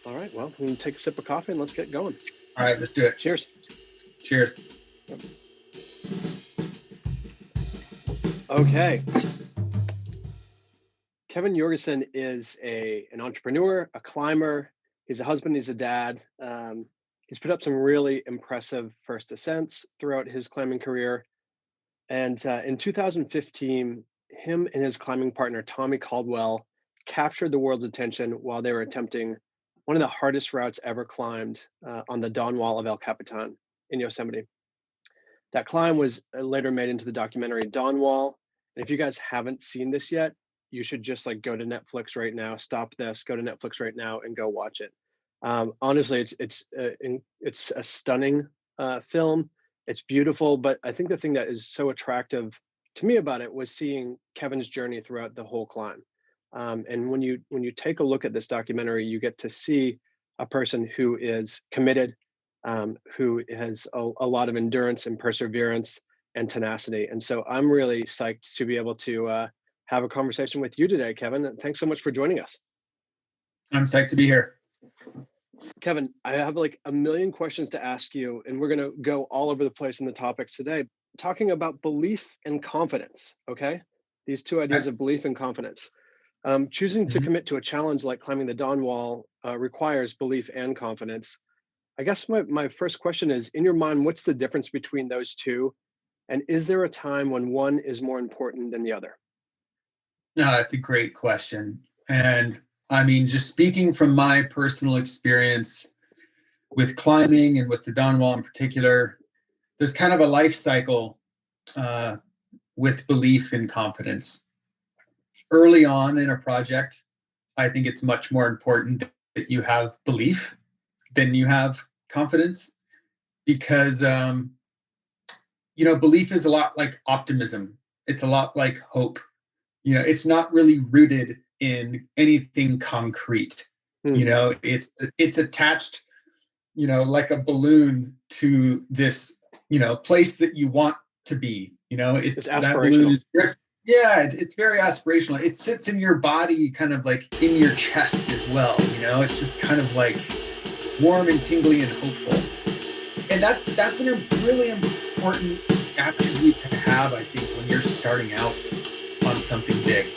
All right, well, we can take a sip of coffee and let's get going. All right, let's do it. Cheers. Cheers. Okay. Kevin Jorgeson is an entrepreneur, a climber. He's a husband, he's a dad. He's put up some really impressive first ascents throughout his climbing career. And in 2015, him and his climbing partner, Tommy Caldwell, captured the world's attention while they were attempting one of the hardest routes ever climbed on the Dawn Wall of El Capitan in Yosemite. That climb was later made into the documentary Dawn Wall. And if you guys haven't seen this yet, you should just like go to Netflix right now, stop this, go to Netflix right now, and go watch it. Honestly, it's a stunning film. It's beautiful, but I think the thing that is so attractive to me about it was seeing Kevin's journey throughout the whole climb. And when you take a look at this documentary, you get to see a person who is committed, who has a lot of endurance and perseverance and tenacity. And so I'm really psyched to be able to have a conversation with you today, Kevin. Thanks so much for joining us. I'm psyched to be here. Kevin, I have like a million questions to ask you, and we're going to go all over the place in the topics today, talking about belief and confidence. Okay. These two ideas of belief and confidence. Choosing to commit to a challenge like climbing the Dawn Wall requires belief and confidence. I guess my first question is, in your mind, what's the difference between those two? And is there a time when one is more important than the other? No, that's a great question. And I mean, just speaking from my personal experience with climbing and with the Dawn Wall in particular, there's kind of a life cycle with belief and confidence. Early on in a project, I think it's much more important that you have belief than you have confidence, because belief is a lot like optimism. It's a lot like hope. It's not really rooted in anything concrete. It's attached, like a balloon to this, place that you want to be. It's That aspirational. balloon is, it's very aspirational. It sits in your body, kind of like in your chest as well. It's just kind of like warm and tingly and hopeful. And that's a really important attribute to have, I think, when you're starting out on something big.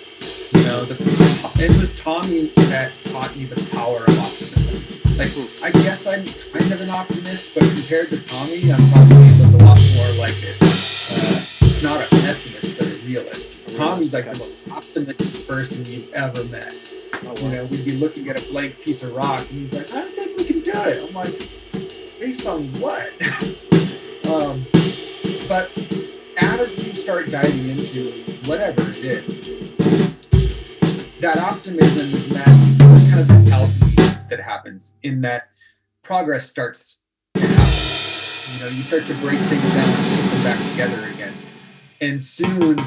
It was Tommy that taught me the power of optimism. Like, I guess I'm kind of an optimist, but compared to Tommy, I'm probably a lot more like not a pessimist, but a realist. Tommy's like the most optimistic person you've ever met. Oh, wow. We'd be looking at a blank piece of rock, and he's like, I don't think we can do it. I'm like, based on what? But as you start diving into whatever it is, that optimism is met. There's kind of this alchemy that happens in that progress starts to happen. You start to break things down and put them back together again. And soon,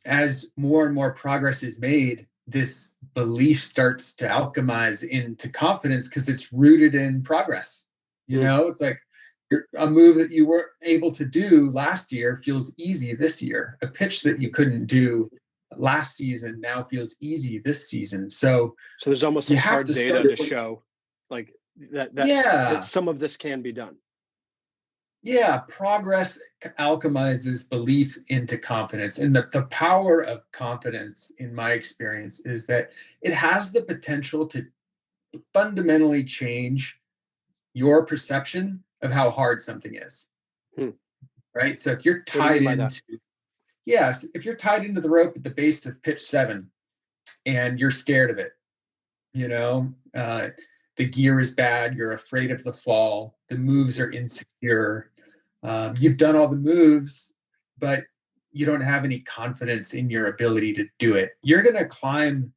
as more and more progress is made, this belief starts to alchemize into confidence because it's rooted in progress. It's like a move that you were able to do last year feels easy this year. A pitch that you couldn't do last season now feels easy this season. So there's almost some hard data to show like that some of this can be done. Yeah, progress alchemizes belief into confidence. And the power of confidence, in my experience, is that it has the potential to fundamentally change your perception of how hard something is. Right? So if you're tied if you're tied into the rope at the base of pitch 7 and you're scared of it, the gear is bad, you're afraid of the fall, the moves are insecure, you've done all the moves, but you don't have any confidence in your ability to do it. You're going to climb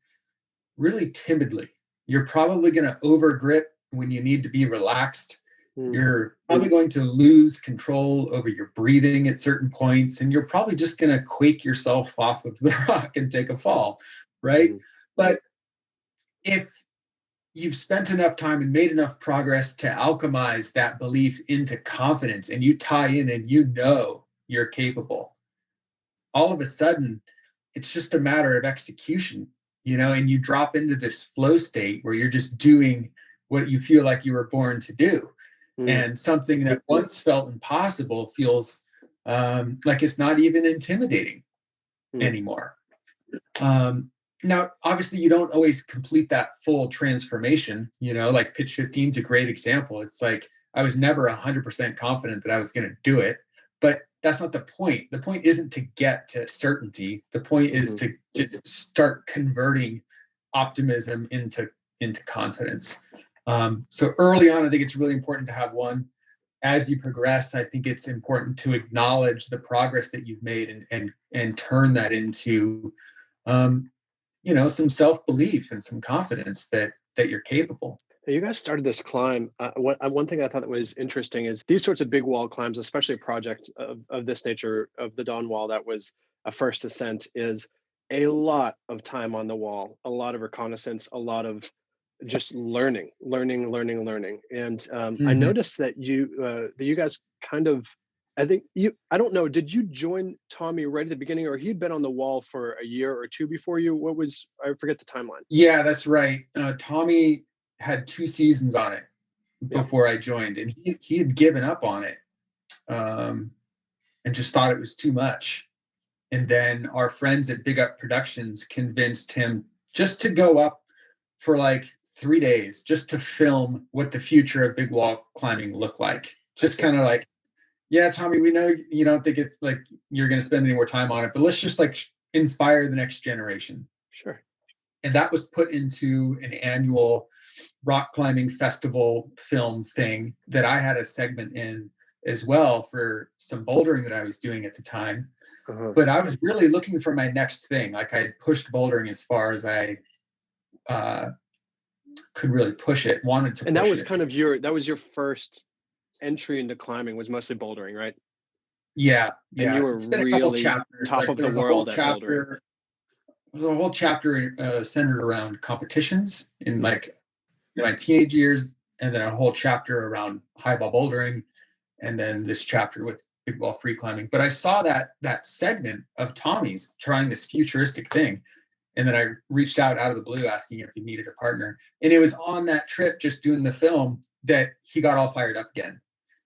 really timidly. You're probably going to over grip when you need to be relaxed. You're probably going to lose control over your breathing at certain points, and you're probably just going to quake yourself off of the rock and take a fall, right? But if you've spent enough time and made enough progress to alchemize that belief into confidence, and you tie in and you're capable, all of a sudden, it's just a matter of execution. and you drop into this flow state where you're just doing what you feel like you were born to do. And something that once felt impossible feels like it's not even intimidating anymore. Now, obviously, you don't always complete that full transformation. Like Pitch 15 is a great example. It's like I was never 100% confident that I was going to do it, but that's not the point. The point isn't to get to certainty. The point is to just start converting optimism into confidence. So early on, I think it's really important to have one. As you progress, I think it's important to acknowledge the progress that you've made and turn that into some self-belief and some confidence that you're capable. You guys started this climb. One thing I thought that was interesting is these sorts of big wall climbs, especially a project of this nature, of the Dawn Wall that was a first ascent, is a lot of time on the wall, a lot of reconnaissance, a lot of just learning. And I noticed that you guys kind of, I don't know, did you join Tommy right at the beginning, or he'd been on the wall for a year or two before you? I forget the timeline. Yeah, that's right. Tommy had 2 seasons on it before I joined, and he had given up on it and just thought it was too much. And then our friends at Big Up Productions convinced him just to go up for like 3 days, just to film what the future of big wall climbing looked like. Just kind of like, yeah, Tommy, we know you don't think it's like you're going to spend any more time on it, but let's just like inspire the next generation. Sure. And that was put into an annual rock climbing festival film thing that I had a segment in as well for some bouldering that I was doing at the time. But I was really looking for my next thing. Like, I had pushed bouldering as far as I could really push it, wanted to. And that was kind of that was your first entry into climbing, was mostly bouldering, right? Yeah. And you were really top of the world at bouldering. There's a whole chapter centered around competitions in like my teenage years, and then a whole chapter around highball bouldering, and then this chapter with big wall free climbing. But I saw that segment of Tommy's trying this futuristic thing, and then I reached out of the blue asking if he needed a partner. And it was on that trip, just doing the film, that he got all fired up again.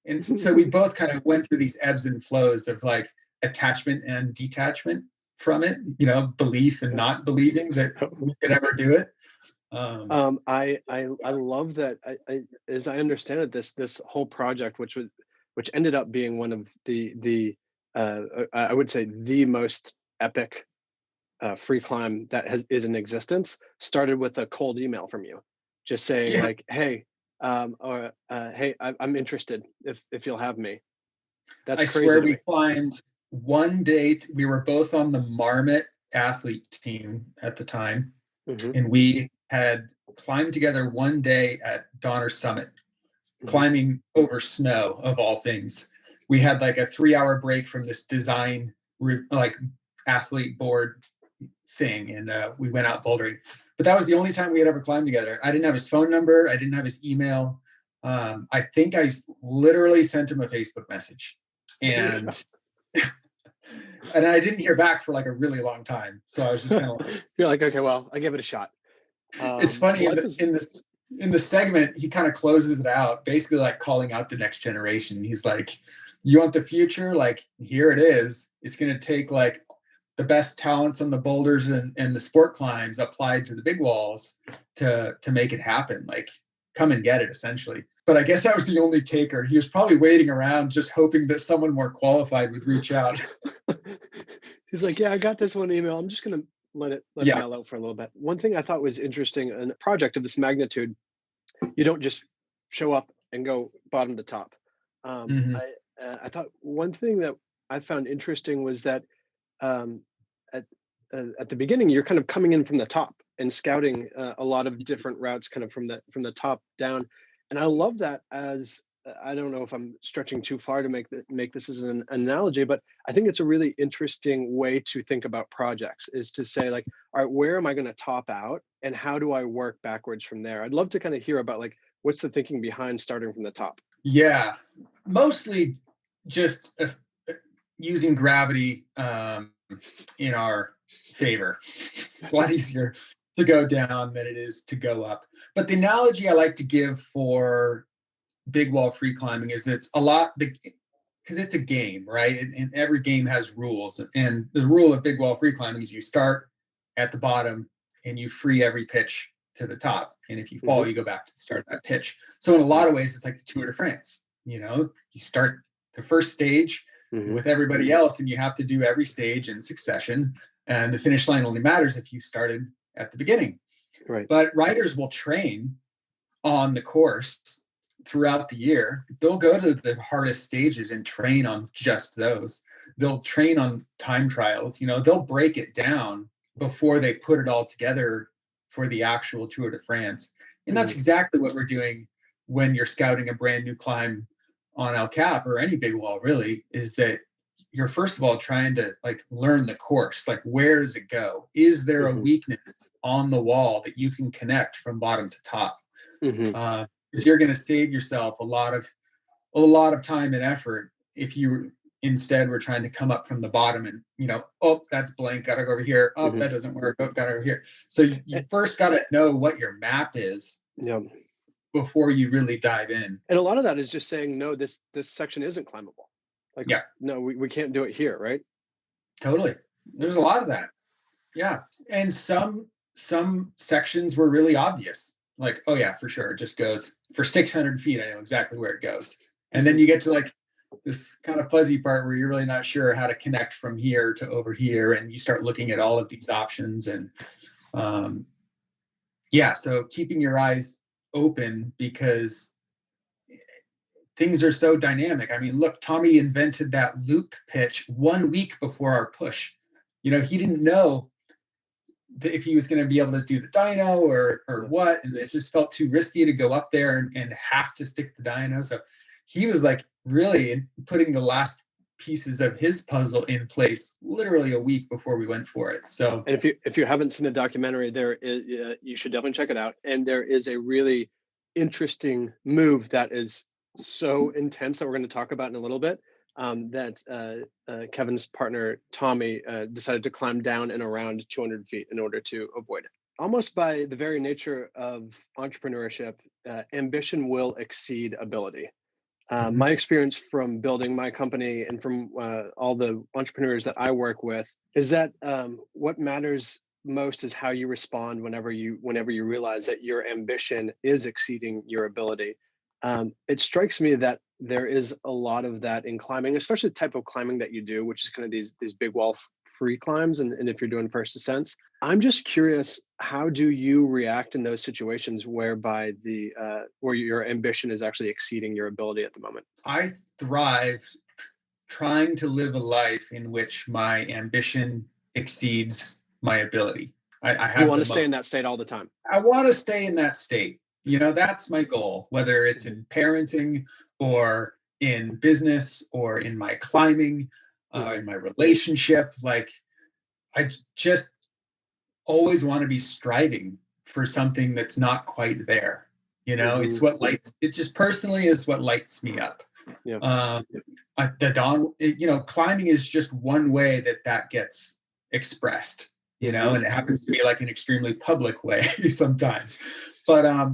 And so we both kind of went through these ebbs and flows of like attachment and detachment from it, belief and not believing that we could ever do it. I love that. As I understand it, this whole project, which ended up being one of the I would say the most epic free climb that is in existence, started with a cold email from you, just saying like, hey, hey, I'm interested if you'll have me. That's crazy. I swear we climbed one day. We were both on the Marmot athlete team at the time, and we had climbed together one day at Donner Summit, climbing over snow of all things. We had like a 3-hour break from this design like athlete board thing, and we went out bouldering. But that was the only time we had ever climbed together. I didn't have his phone number. I didn't have his email. I think I literally sent him a Facebook message, and and I didn't hear back for like a really long time. So I was just kind of like, you're like, okay, well, I give it a shot. It's funny, in the segment, he kind of closes it out, basically like calling out the next generation. He's like, you want the future? Like, here it is. It's going to take like the best talents on the boulders and the sport climbs applied to the big walls to make it happen. Like, come and get it, essentially. But I guess that was the only taker. He was probably waiting around, just hoping that someone more qualified would reach out. He's like, yeah, I got this one email. I'm just going to let it mail out for a little bit. One thing I thought was interesting, in a project of this magnitude, you don't just show up and go bottom to top. I thought one thing that I found interesting was that at the beginning, you're kind of coming in from the top and scouting a lot of different routes, kind of from the top down. And I love that. As I don't know if I'm stretching too far to make this as an analogy, but I think it's a really interesting way to think about projects, is to say like, all right, where am I going to top out, and how do I work backwards from there? I'd love to kind of hear about like, what's the thinking behind starting from the top? Yeah, mostly just using gravity in our favor. It's a lot easier to go down than it is to go up. But the analogy I like to give for big wall free climbing is it's a lot, because it's a game, right? And every game has rules. And the rule of big wall free climbing is you start at the bottom and you free every pitch to the top. And if you fall, you go back to the start of that pitch. So in a lot of ways, it's like the Tour de France. You know, you start the first stage with everybody else, and you have to do every stage in succession. And the finish line only matters if you started at the beginning. Right. But riders will train on the course throughout the year. They'll go to the hardest stages and train on just those. They'll train on time trials. You know, they'll break it down before they put it all together for the actual Tour de France. And that's exactly what we're doing when you're scouting a brand new climb on El Cap or any big wall, really, is that you're first of all trying to like learn the course. Like, where does it go? Is there a weakness on the wall that you can connect from bottom to top? Because you're going to save yourself a lot of time and effort if you instead were trying to come up from the bottom and, you know, oh, that's blank, gotta go over here. Oh, that doesn't work. Oh, gotta go over here. So you first got to know what your map is before you really dive in. And a lot of that is just saying, no, this section isn't climbable. Like, no, we can't do it here, right? Totally. There's a lot of that. Yeah. And some sections were really obvious. Like, oh yeah, for sure. It just goes for 600 feet. I know exactly where it goes. And then you get to like this kind of fuzzy part where you're really not sure how to connect from here to over here. And you start looking at all of these options. And so keeping your eyes open, because things are so dynamic. I mean, look, Tommy invented that loop pitch 1 week before our push. You know, he didn't know if he was going to be able to do the dyno or what, and it just felt too risky to go up there and have to stick the dyno. So he was like really putting the last pieces of his puzzle in place literally a week before we went for it. So, and if you haven't seen the documentary, there is you should definitely check it out. And there is a really interesting move that is so intense that we're going to talk about in a little bit. That Kevin's partner Tommy decided to climb down and around 200 feet in order to avoid it. Almost by the very nature of entrepreneurship, ambition will exceed ability. My experience from building my company and from all the entrepreneurs that I work with is that what matters most is how you respond whenever you realize that your ambition is exceeding your ability. It strikes me that there is a lot of that in climbing, especially the type of climbing that you do, which is kind of these big wall free climbs. And if you're doing first ascents, I'm just curious, how do you react in those situations whereby where your ambition is actually exceeding your ability at the moment? I thrive trying to live a life in which my ambition exceeds my ability. You want to stay in that state all the time. I want to stay in that state. You know, that's my goal, whether it's in parenting or in business or in my climbing, in my relationship. Like, I just always want to be striving for something that's not quite there. You know, it's what it just personally is what lights me up. Climbing is just one way that gets expressed, you know, and it happens to be like an extremely public way sometimes. But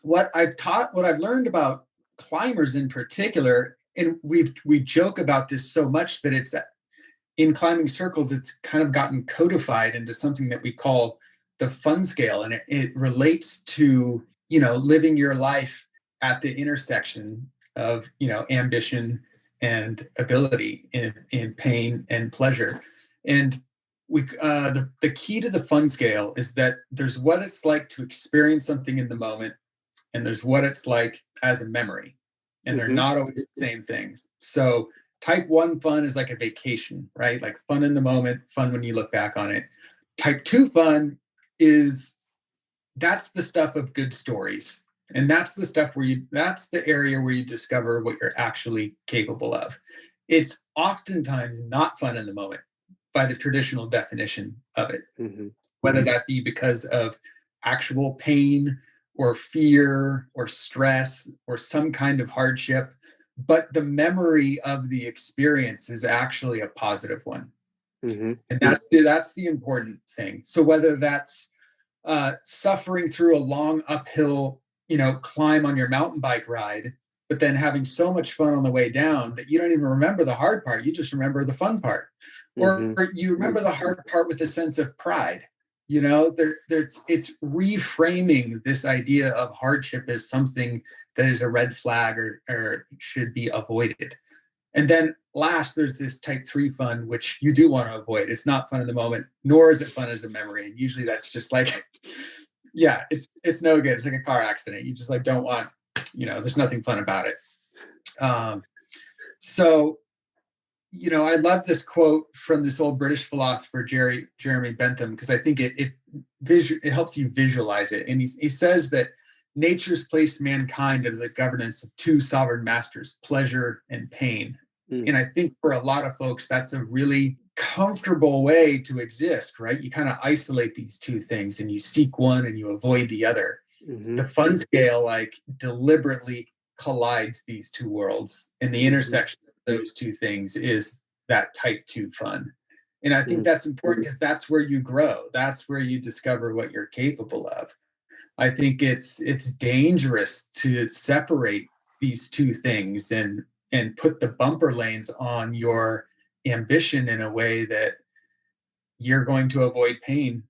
what I've learned about climbers in particular, and we joke about this so much that it's in climbing circles, it's kind of gotten codified into something that we call the fun scale. And it relates to, you know, living your life at the intersection of, you know, ambition and ability, in pain and pleasure. And the key to the fun scale is that there's what it's like to experience something in the moment, and there's what it's like as a memory, and they're not always the same things. So type 1 fun is like a vacation, right? Like fun in the moment, fun when you look back on it. Type 2 fun that's the stuff of good stories. And that's the stuff that's the area where you discover what you're actually capable of. It's oftentimes not fun in the moment by the traditional definition of it, whether that be because of actual pain or fear or stress or some kind of hardship, but the memory of the experience is actually a positive one. And that's the important thing. So whether that's suffering through a long uphill, climb on your mountain bike ride, but then having so much fun on the way down that you don't even remember the hard part. You just remember the fun part. Or you remember the hard part with a sense of pride. It's reframing this idea of hardship as something that is a red flag or should be avoided. And then last, there's this type 3 fun, which you do want to avoid. It's not fun in the moment, nor is it fun as a memory. And usually that's just like, yeah, it's no good. It's like a car accident. You just like don't want, there's nothing fun about it. So, I love this quote from this old British philosopher, Jeremy Bentham, because I think it helps you visualize it. And he says that nature's placed mankind under the governance of 2 sovereign masters, pleasure and pain. And I think for a lot of folks, that's a really comfortable way to exist, right? You kind of isolate these 2 things and you seek one and you avoid the other. The fun scale like deliberately collides these 2 worlds, and the intersection of those 2 things is that type 2 fun. And I think that's important because that's where you grow. That's where you discover what you're capable of. I think it's dangerous to separate these 2 things and put the bumper lanes on your ambition in a way that you're going to avoid pain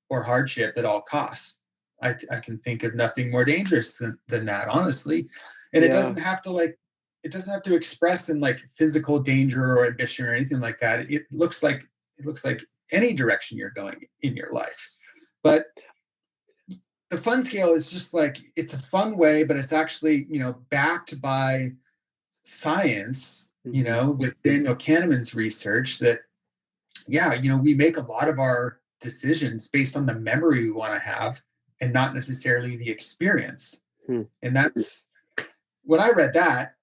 or hardship at all costs. I can think of nothing more dangerous than that, honestly. And it doesn't have to express in like physical danger or ambition or anything like that. It looks like any direction you're going in your life. But the fun scale is just like, it's a fun way, but it's actually, backed by science, with Daniel Kahneman's research that, we make a lot of our decisions based on the memory we want to have and not necessarily the experience. And that's, when I read that,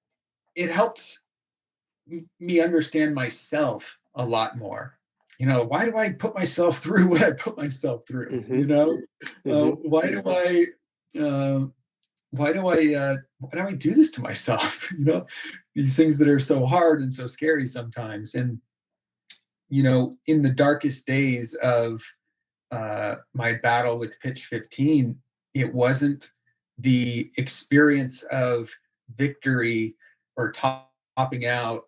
it helped me understand myself a lot more. Why do I put myself through what I put myself through? Why do I do this to myself? These things that are so hard and so scary sometimes. And, in the darkest days of my battle with pitch 15, it wasn't the experience of victory or topping out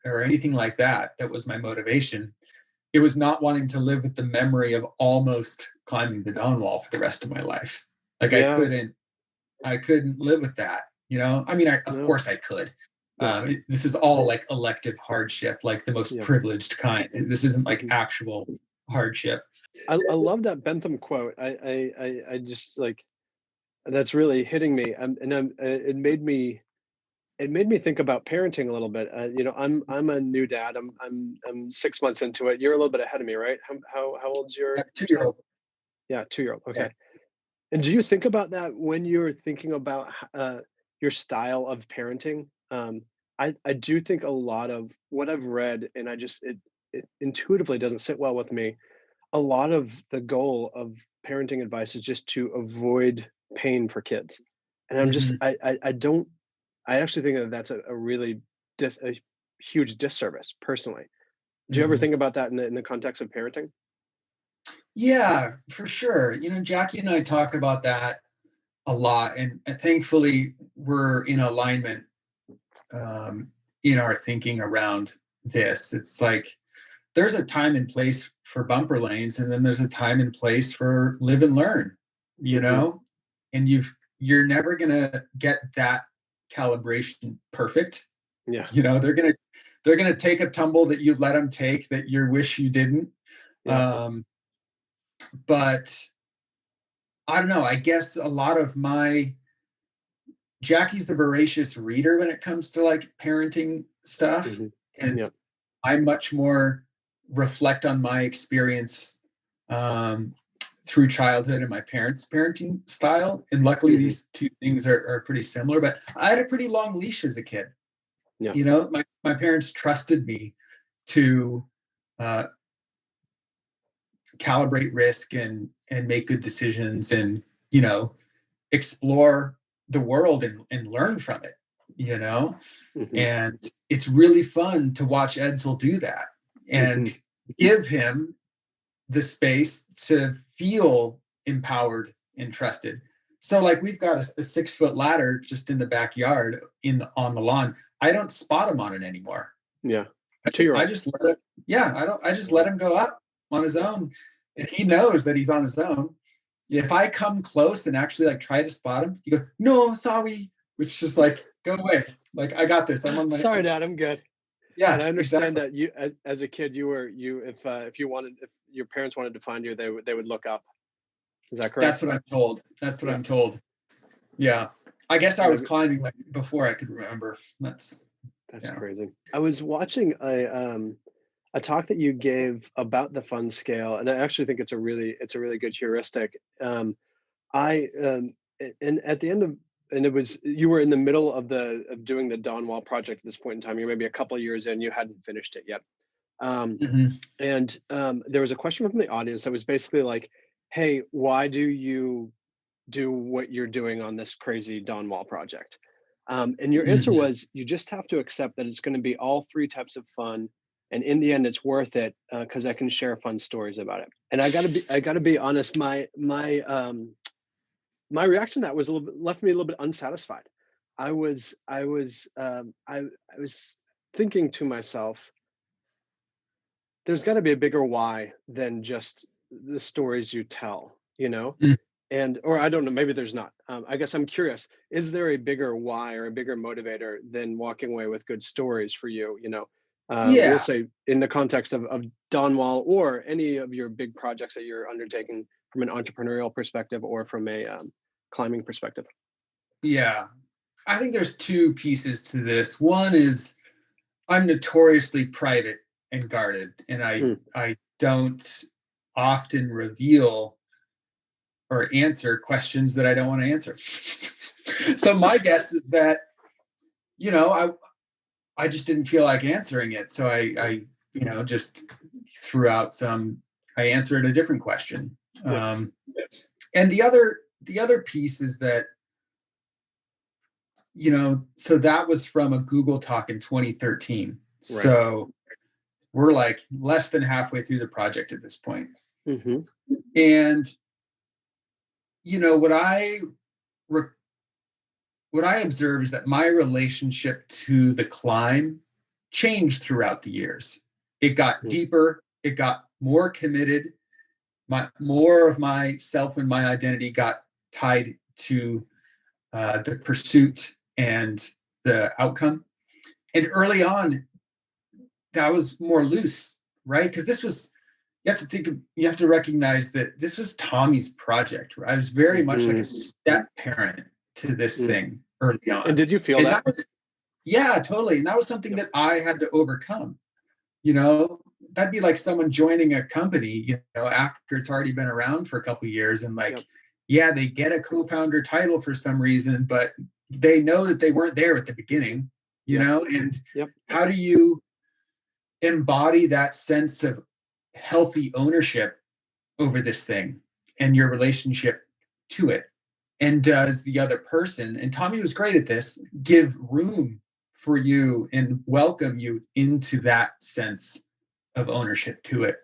or anything like that was my motivation. It was not wanting to live with the memory of almost climbing the dawn wall for the rest of my life. Like I couldn't live with that. Of course I could. This is all like elective hardship, like the most privileged kind. This isn't like actual hardship. I love that Bentham quote. I just like, that's really hitting me. It made me think about parenting a little bit. I'm a new dad. I'm 6 months into it. You're a little bit ahead of me, right? How old's your 2-year-old? Yeah, 2-year-old. Okay. Yeah. And do you think about that when you're thinking about your style of parenting? I do think a lot of what I've read, and it intuitively doesn't sit well with me. A lot of the goal of parenting advice is just to avoid pain for kids. And I'm just, I actually think that that's a really a huge disservice personally. Do you ever think about that in the context of parenting? Yeah, for sure. Jackie and I talk about that a lot, and thankfully we're in alignment in our thinking around this. It's like there's a time and place for bumper lanes, and then there's a time and place for live and learn, and you're never gonna get that calibration perfect. Yeah. They're gonna take a tumble that you let them take that you wish you didn't. But I don't know, I guess a lot of Jackie's the voracious reader when it comes to like parenting stuff. And I much more reflect on my experience through childhood and my parents' parenting style. And luckily these 2 things are pretty similar, but I had a pretty long leash as a kid. My parents trusted me to calibrate risk and make good decisions and, explore the world and learn from it, and it's really fun to watch Edsel do that and give him the space to feel empowered and trusted. So like we've got a 6-foot ladder just in the backyard on the lawn. I don't spot him on it anymore. Yeah. I just let it, I just let him go up on his own. And he knows that he's on his own. If I come close and actually like try to spot him, he goes, "No, sorry," which is just like, go away. Like, I got this. I'm on my Sorry, Dad, I'm good. Yeah. And I understand exactly. that you, as a kid, if your parents wanted to find you, they would look up. Is that correct? That's what I'm told. That's what I'm told. Yeah. I guess I was climbing like before I could remember. That's crazy. I was watching a talk that you gave about the fun scale, and I actually think it's a really good heuristic. And at the end of, and you were in the middle of doing the Dawn Wall project at this point in time. You're maybe a couple of years in, you hadn't finished it yet. And there was a question from the audience that was basically like, "Hey, why do you do what you're doing on this crazy Dawn Wall project?" And your answer was, you just have to accept that it's going to be all three types of fun, and in the end, it's worth it because I can share fun stories about it. And I gotta be honest. My reaction to that was left me a little bit unsatisfied. I was thinking to myself, there's got to be a bigger why than just the stories you tell, or I don't know, maybe there's not. I guess I'm curious, is there a bigger why or a bigger motivator than walking away with good stories for you? We'll say in the context of Dawn Wall or any of your big projects that you're undertaking from an entrepreneurial perspective or from a climbing perspective. Yeah. I think there's two pieces to this. One is I'm notoriously private and guarded, and I don't often reveal or answer questions that I don't want to answer. So my guess is that, I just didn't feel like answering it. So I just threw out I answered a different question. And the other piece is that, so that was from a Google talk in 2013. Right. So we're like less than halfway through the project at this point. And, what I observe is that my relationship to the climb changed throughout the years. It got deeper. It got more committed. More of myself and my identity got tied to the pursuit and the outcome. And early on, that was more loose, right? Because you have to recognize that this was Tommy's project. Right? I was very much like a step parent to this thing early on. And did you feel that? Yeah, totally. And that was something that I had to overcome. That'd be like someone joining a company, after it's already been around for a couple of years, and they get a co-founder title for some reason, but they know that they weren't there at the beginning, and how do you embody that sense of healthy ownership over this thing and your relationship to it? And does the other person, and Tommy was great at this, give room for you and welcome you into that sense of ownership to it?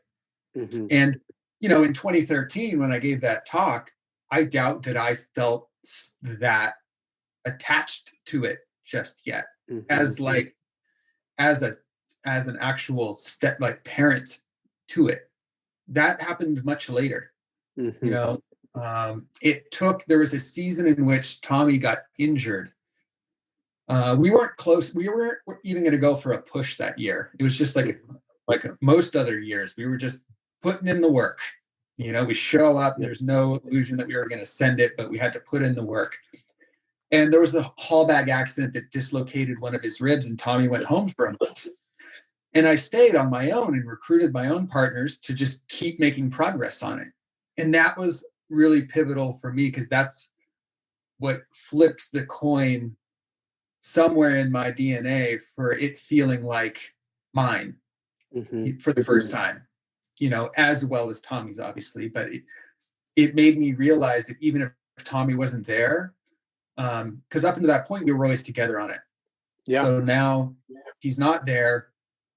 And, in 2013, when I gave that talk, I doubt that I felt that attached to it just yet, as an actual step, like parent to it. That happened much later. There was a season in which Tommy got injured. We weren't close. We weren't even going to go for a push that year. It was just like most other years. We were just putting in the work. We show up. There's no illusion that we were going to send it, but we had to put in the work. And there was a haul bag accident that dislocated one of his ribs, and Tommy went home for a month. And I stayed on my own and recruited my own partners to just keep making progress on it. And that was really pivotal for me, because that's what flipped the coin somewhere in my DNA for it feeling like mine for the first time, as well as Tommy's, obviously. But it made me realize that even if Tommy wasn't there, because up until that point, we were always together on it. Yeah. So now he's not there.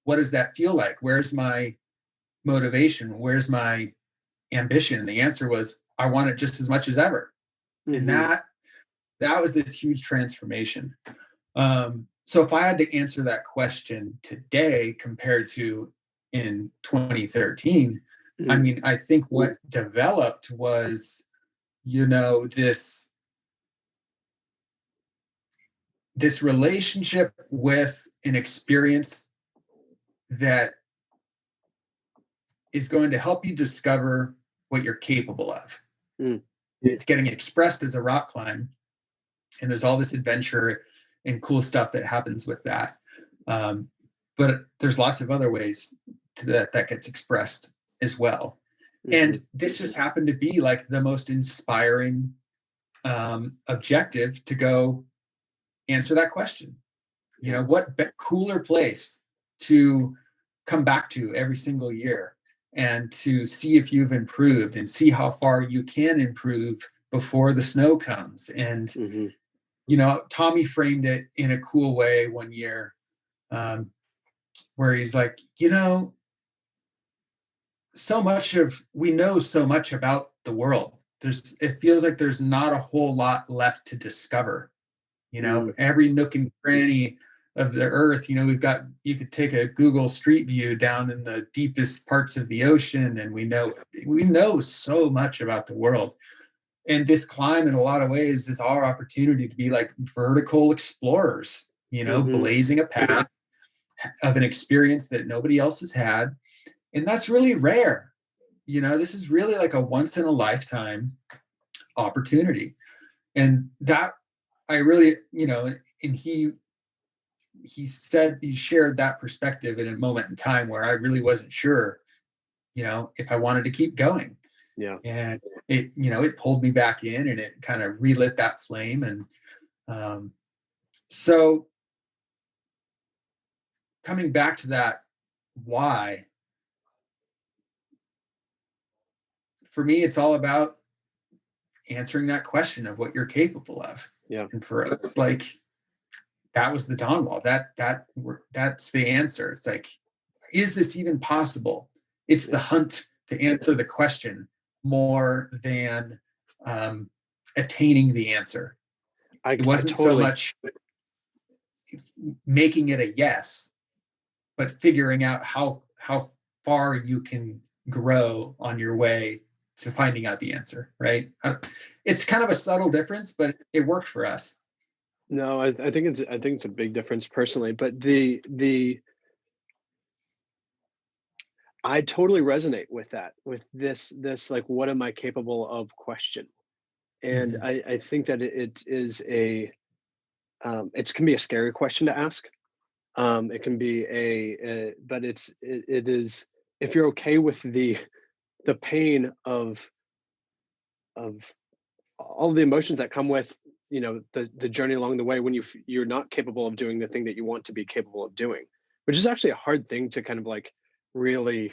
What does that feel like? Where's my motivation? Where's my ambition? And the answer was, I want it just as much as ever. And Mm-hmm. that was this huge transformation. So if I had to answer that question today compared to in 2013, I mean, I think what developed was, this relationship with an experience that is going to help you discover what you're capable of. It's getting expressed as a rock climb, and there's all this adventure and cool stuff that happens with that. But there's lots of other ways that gets expressed as well. And this just happened to be like the most inspiring objective to go answer that question. What cooler place to come back to every single year and to see if you've improved and see how far you can improve before the snow comes. And Tommy framed it in a cool way one year, where he's like, we know so much about the world. It feels like there's not a whole lot left to discover. Every nook and cranny of the earth, you could take a Google Street View down in the deepest parts of the ocean, and we know so much about the world. And this climb, in a lot of ways, is our opportunity to be like vertical explorers, blazing a path of an experience that nobody else has had. And that's really rare. This is really like a once in a lifetime opportunity. And that I really, and he shared that perspective in a moment in time where I really wasn't sure, if I wanted to keep going. Yeah. And it pulled me back in, and it kind of relit that flame. And so coming back to that why, for me, it's all about answering that question of what you're capable of. Yeah. And for us, like, that was the dawn wall. That's the answer. It's like, is this even possible? It's the hunt to answer the question more than attaining the answer. It wasn't so much making it a yes, but figuring out how far you can grow on your way to finding out the answer, right? It's kind of a subtle difference, but it worked for us. No, I think it's a big difference personally, but I totally resonate with that, with this like, what am I capable of question. And I think that it is it can be a scary question to ask. It can be but it is, if you're okay with the pain of all the emotions that come with, the journey along the way, when you're not capable of doing the thing that you want to be capable of doing, which is actually a hard thing to kind of like really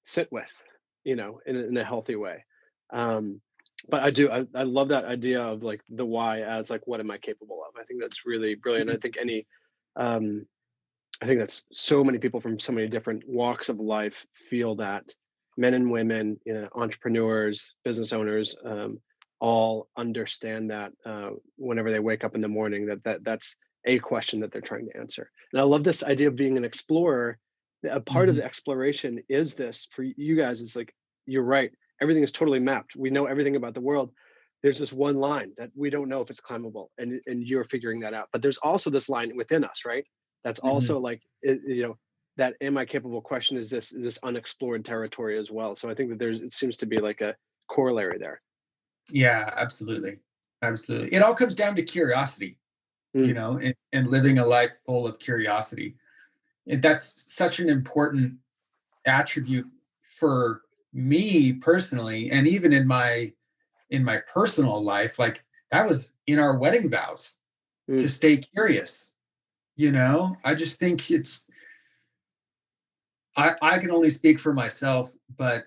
sit with, in a healthy way. But I love that idea of like the why as like, what am I capable of? I think that's really brilliant. I think I think that's so many people from so many different walks of life feel that, men and women, entrepreneurs, business owners, all understand that whenever they wake up in the morning, that's a question that they're trying to answer. And I love this idea of being an explorer. A part of the exploration is this for you guys. It's like, you're right. Everything is totally mapped. We know everything about the world. There's this one line that we don't know if it's climbable, and you're figuring that out. But there's also this line within us, right? That's also like, that am I capable question is this unexplored territory as well. So I think that it seems to be like a corollary there. Yeah, absolutely. Absolutely. It all comes down to curiosity, and living a life full of curiosity. And that's such an important attribute for me personally, and even in my personal life. Like, that was in our wedding vows, to stay curious. I just think I can only speak for myself, but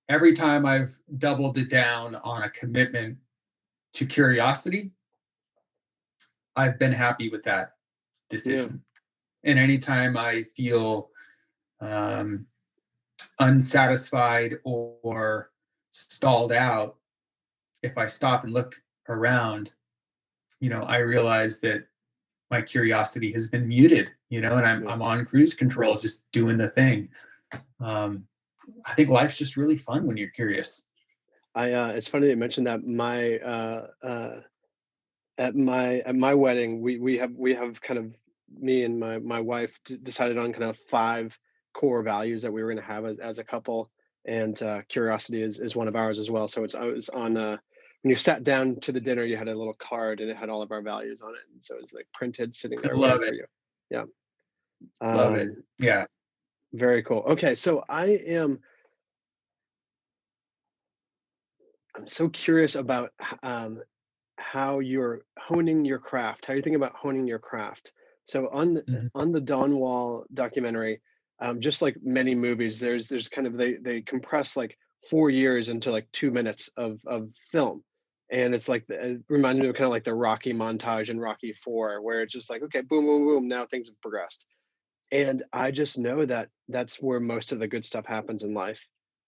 every time I've doubled it down on a commitment to curiosity, I've been happy with that decision. And anytime I feel unsatisfied or stalled out, if I stop and look around, I realize that my curiosity has been muted, and I'm on cruise control, just doing the thing. I think life's just really fun when you're curious. It's funny that you mentioned that. At my wedding, we have kind of, me and my wife decided on kind of 5 core values that we were going to have as a couple, and curiosity is one of ours as well. So it's on when you sat down to the dinner, you had a little card and it had all of our values on it, and so it's like printed sitting there Love waiting it. for you. Yeah. Love it. Yeah. Very cool. Okay, so I'm so curious about how you're honing your craft, how you think about honing your craft. So Mhm. on the Dawn Wall documentary, just like many movies, there's kind of, they compress like 4 years into like 2 minutes of film, and it's like it reminds me of kind of like the Rocky montage in Rocky 4, where it's just like, okay, boom, boom, boom, now things have progressed. And I just know that that's where most of the good stuff happens in life,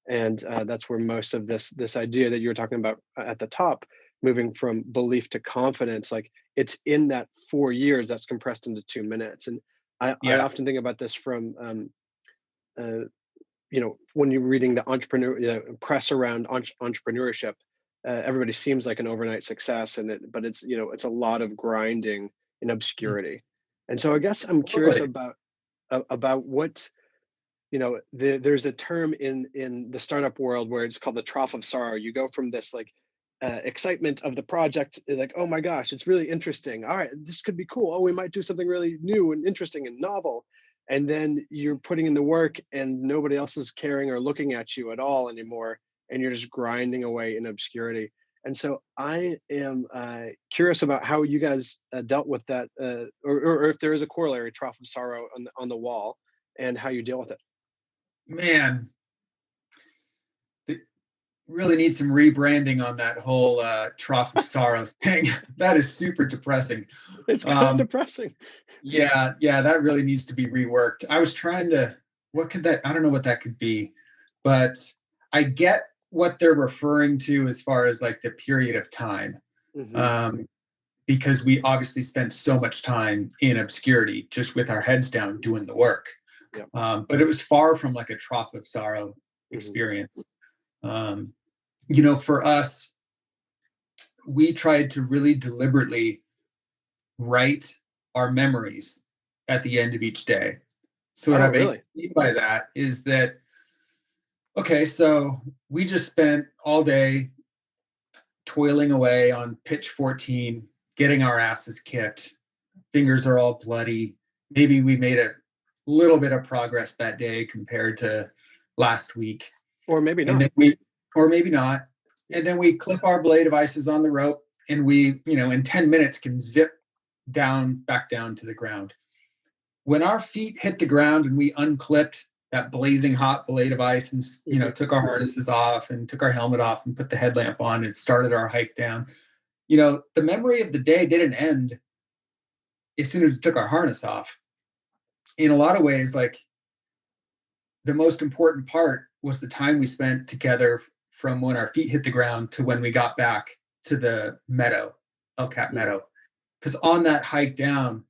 and that's where most of this idea that you were talking about at the top, moving from belief to confidence, like it's in that 4 years that's compressed into 2 minutes. And I Yeah. often think about this from uh, when you're reading the press around entrepreneurship, everybody seems like an overnight success, but it's a lot of grinding in Mm. obscurity. And so I guess I'm curious Totally. about what, there's a term in the startup world where it's called the trough of sorrow. You go from this like excitement of the project, like, oh my gosh, it's really interesting, all right, this could be cool, oh, we might do something really new and interesting and novel, and then you're putting in the work and nobody else is caring or looking at you at all anymore, and you're just grinding away in obscurity. And so I am curious about how you guys dealt with that, or if there is a corollary trough of sorrow on the wall, and how you deal with it. Man, it really needs some rebranding on that whole trough of sorrow thing. That is super depressing. It's kind of Um, depressing. yeah, that really needs to be reworked. I was trying to, I don't know what that could be, but I get what they're referring to as far as like the period of time. Hmm. Um, because we obviously spent so much time in obscurity, just with our heads down doing the work. Yeah. But it was far from like a trough of sorrow Hmm. experience. Um, for us, we tried to really deliberately write our memories at the end of each day. So what Oh, I really? mean by that is that, okay, so we just spent all day toiling away on pitch 14, getting our asses kicked. Fingers are all bloody. Maybe we made a little bit of progress that day compared to last week. Or maybe And not. then or maybe not. And then we clip our blade devices on the rope, and we, in 10 minutes can zip back down to the ground. When our feet hit the ground and we unclipped that blazing hot blade device and, Hmm. took our harnesses off and took our helmet off and put the headlamp on and started our hike down, the memory of the day didn't end as soon as we took our harness off. In a lot of ways, like, the most important part was the time we spent together from when our feet hit the ground to when we got back to the meadow, El Cap Hmm. Meadow. Because on that hike down,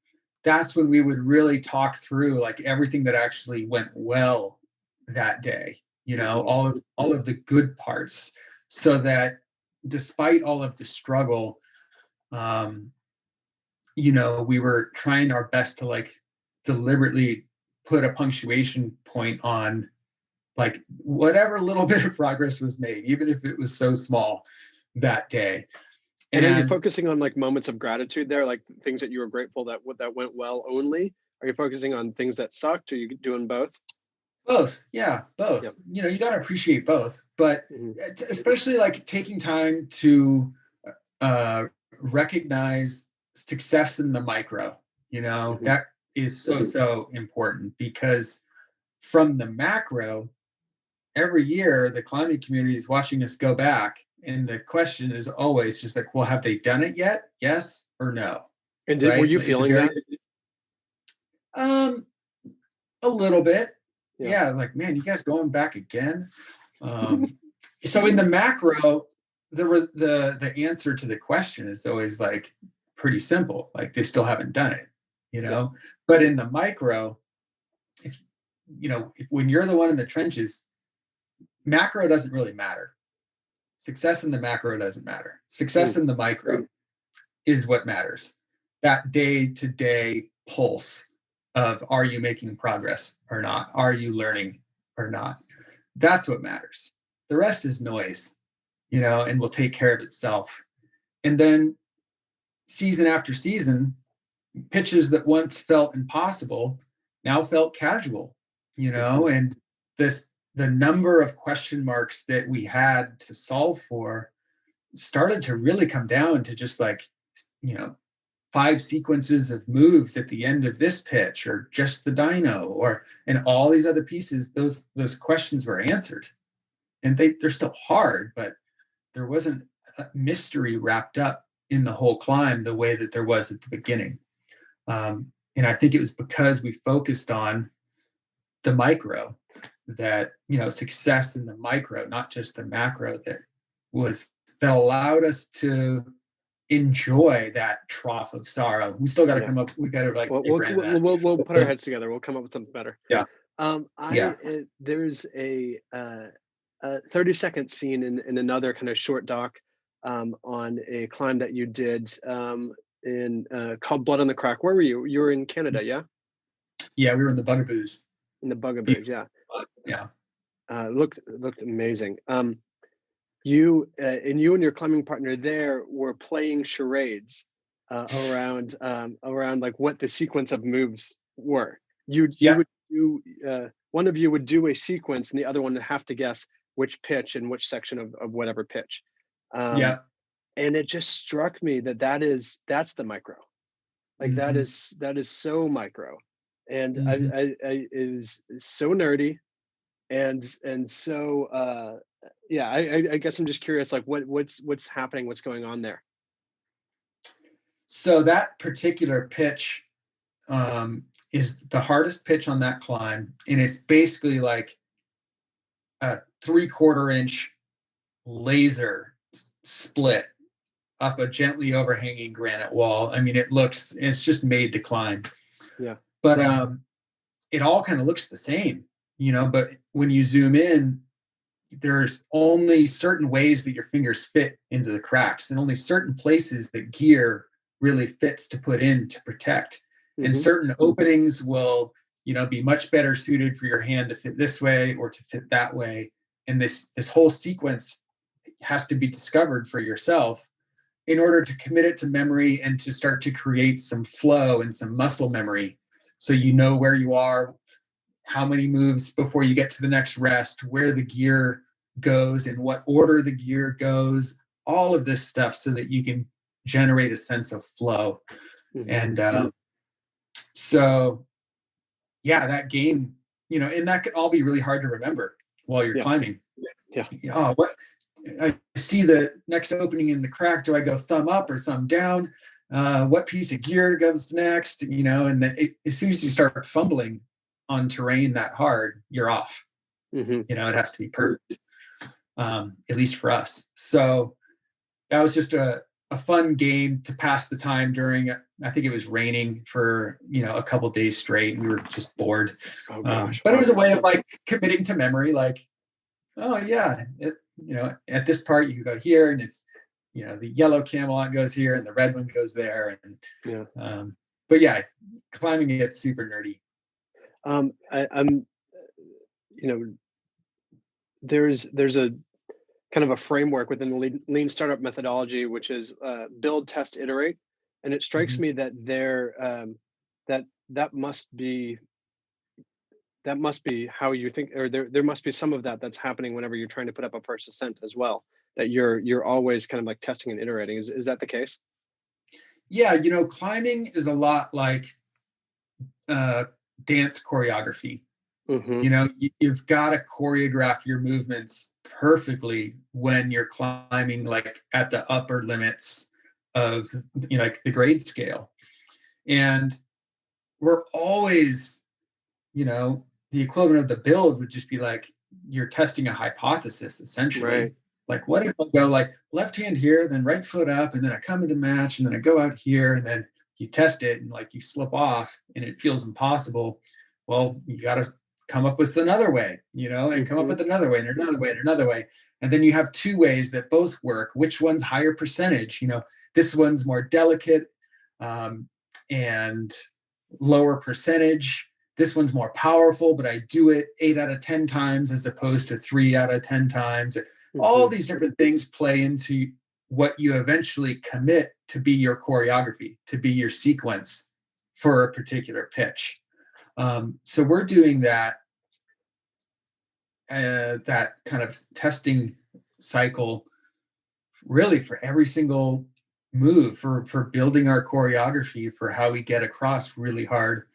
that's when we would really talk through like everything that actually went well that day, Hmm. all of the good parts, so that despite all of the struggle, um, we were trying our best to like deliberately put a punctuation point on like whatever little bit of progress was made, even if it was so small that day. And are you And focusing on like moments of gratitude there, like things that you were grateful that went well only? Are you focusing on things that sucked? Are you doing both? both, yeah, Yep. both. You got to appreciate both, but Hmm. especially like taking time to uh, recognize success in the micro. Hmm. That is so important, because from the macro, every year the climbing community is watching us go back, and the question is always just like, well, have they done it yet? Yes or no? And were Right? you It's a feeling very that? um a little bit. Yeah. Yeah, like, man, you guys going back again? um So in the macro, there was the answer to the question is always like pretty simple. Like they still haven't done it, you know. But in the micro, if when you're the one in the trenches, macro doesn't really matter. Success in the macro doesn't matter. Success in the micro is what matters. That day-to-day pulse of, are you making progress or not? Are you learning or not? That's what matters. The rest is noise, and will take care of itself. And then season after season, pitches that once felt impossible now felt casual, and the number of question marks that we had to solve for started to really come down to just like, 5 sequences of moves at the end of this pitch, or just the dyno, and all these other pieces. Those questions were answered, and they're still hard, but there wasn't a mystery wrapped up in the whole climb the way that there was at the beginning. And I think it was because we focused on the micro that, success in the micro, not just the macro, that allowed us to enjoy that trough of sorrow. We still got to come up. We got to we'll put our heads together. We'll come up with something better. Yeah. There's a 30-second scene in another kind of short doc on a climb that you did called Blood on the Crack. Where were you? You were in Canada, yeah? Yeah, we were in the Bugaboos. In the Bugaboos, yeah. Yeah. Looked amazing. You and your climbing partner there were playing charades around like what the sequence of moves were. You would do one of you would do a sequence, and the other one would have to guess which pitch and which section of whatever pitch. And it just struck me that's the micro. Like that is so micro, and I it was so nerdy, and so I guess I'm just curious, like what's happening, what's going on there. So that particular pitch is the hardest pitch on that climb, and it's basically like a 3/4 inch laser split up a gently overhanging granite wall. I mean, it's just made to climb. Yeah. But it all kind of looks the same, but when you zoom in, there's only certain ways that your fingers fit into the cracks, and only certain places that gear really fits to put in to protect. And certain openings will, be much better suited for your hand to fit this way or to fit that way. And this whole sequence has to be discovered for yourself in order to commit it to memory and to start to create some flow and some muscle memory. So you know where you are, how many moves before you get to the next rest, where the gear goes, in what order the gear goes, all of this stuff, so that you can generate a sense of flow. And so, that game, and that could all be really hard to remember while you're climbing. Oh, what? I see the next opening in the crack. Do I go thumb up or thumb down? What piece of gear goes next? And then as soon as you start fumbling on terrain that hard, you're off. It has to be perfect, at least for us. So that was just a fun game to pass the time during. I think it was raining for a couple days straight. We were just bored. Oh, gosh. But it was a way of like committing to memory. Like, oh yeah, at this part you go here, and it's the yellow Camelot goes here and the red one goes there, and but yeah, climbing gets super nerdy. I'm there's a kind of a framework within the lean startup methodology, which is build, test, iterate, and it strikes me that that must be how you think, or there must be some of that's happening whenever you're trying to put up a first ascent as well, that you're always kind of like testing and iterating. Is that the case? Yeah, climbing is a lot like dance choreography. You've got to choreograph your movements perfectly when you're climbing like at the upper limits of like the grade scale. And we're always, the equivalent of the build would just be like, you're testing a hypothesis essentially. Right. Like, what if I go like left hand here, then right foot up, and then I come into match, and then I go out here, and then you test it, and like you slip off, and it feels impossible. Well, you got to come up with another way, and come up with another way, and another way, and another way, and then you have two ways that both work. Which one's higher percentage? This one's more delicate and lower percentage. This one's more powerful, but I do it 8 out of 10 times as opposed to 3 out of 10 times. All these different things play into what you eventually commit to be your choreography, to be your sequence for a particular pitch. So we're doing that kind of testing cycle really for every single move, for building our choreography for how we get across really hard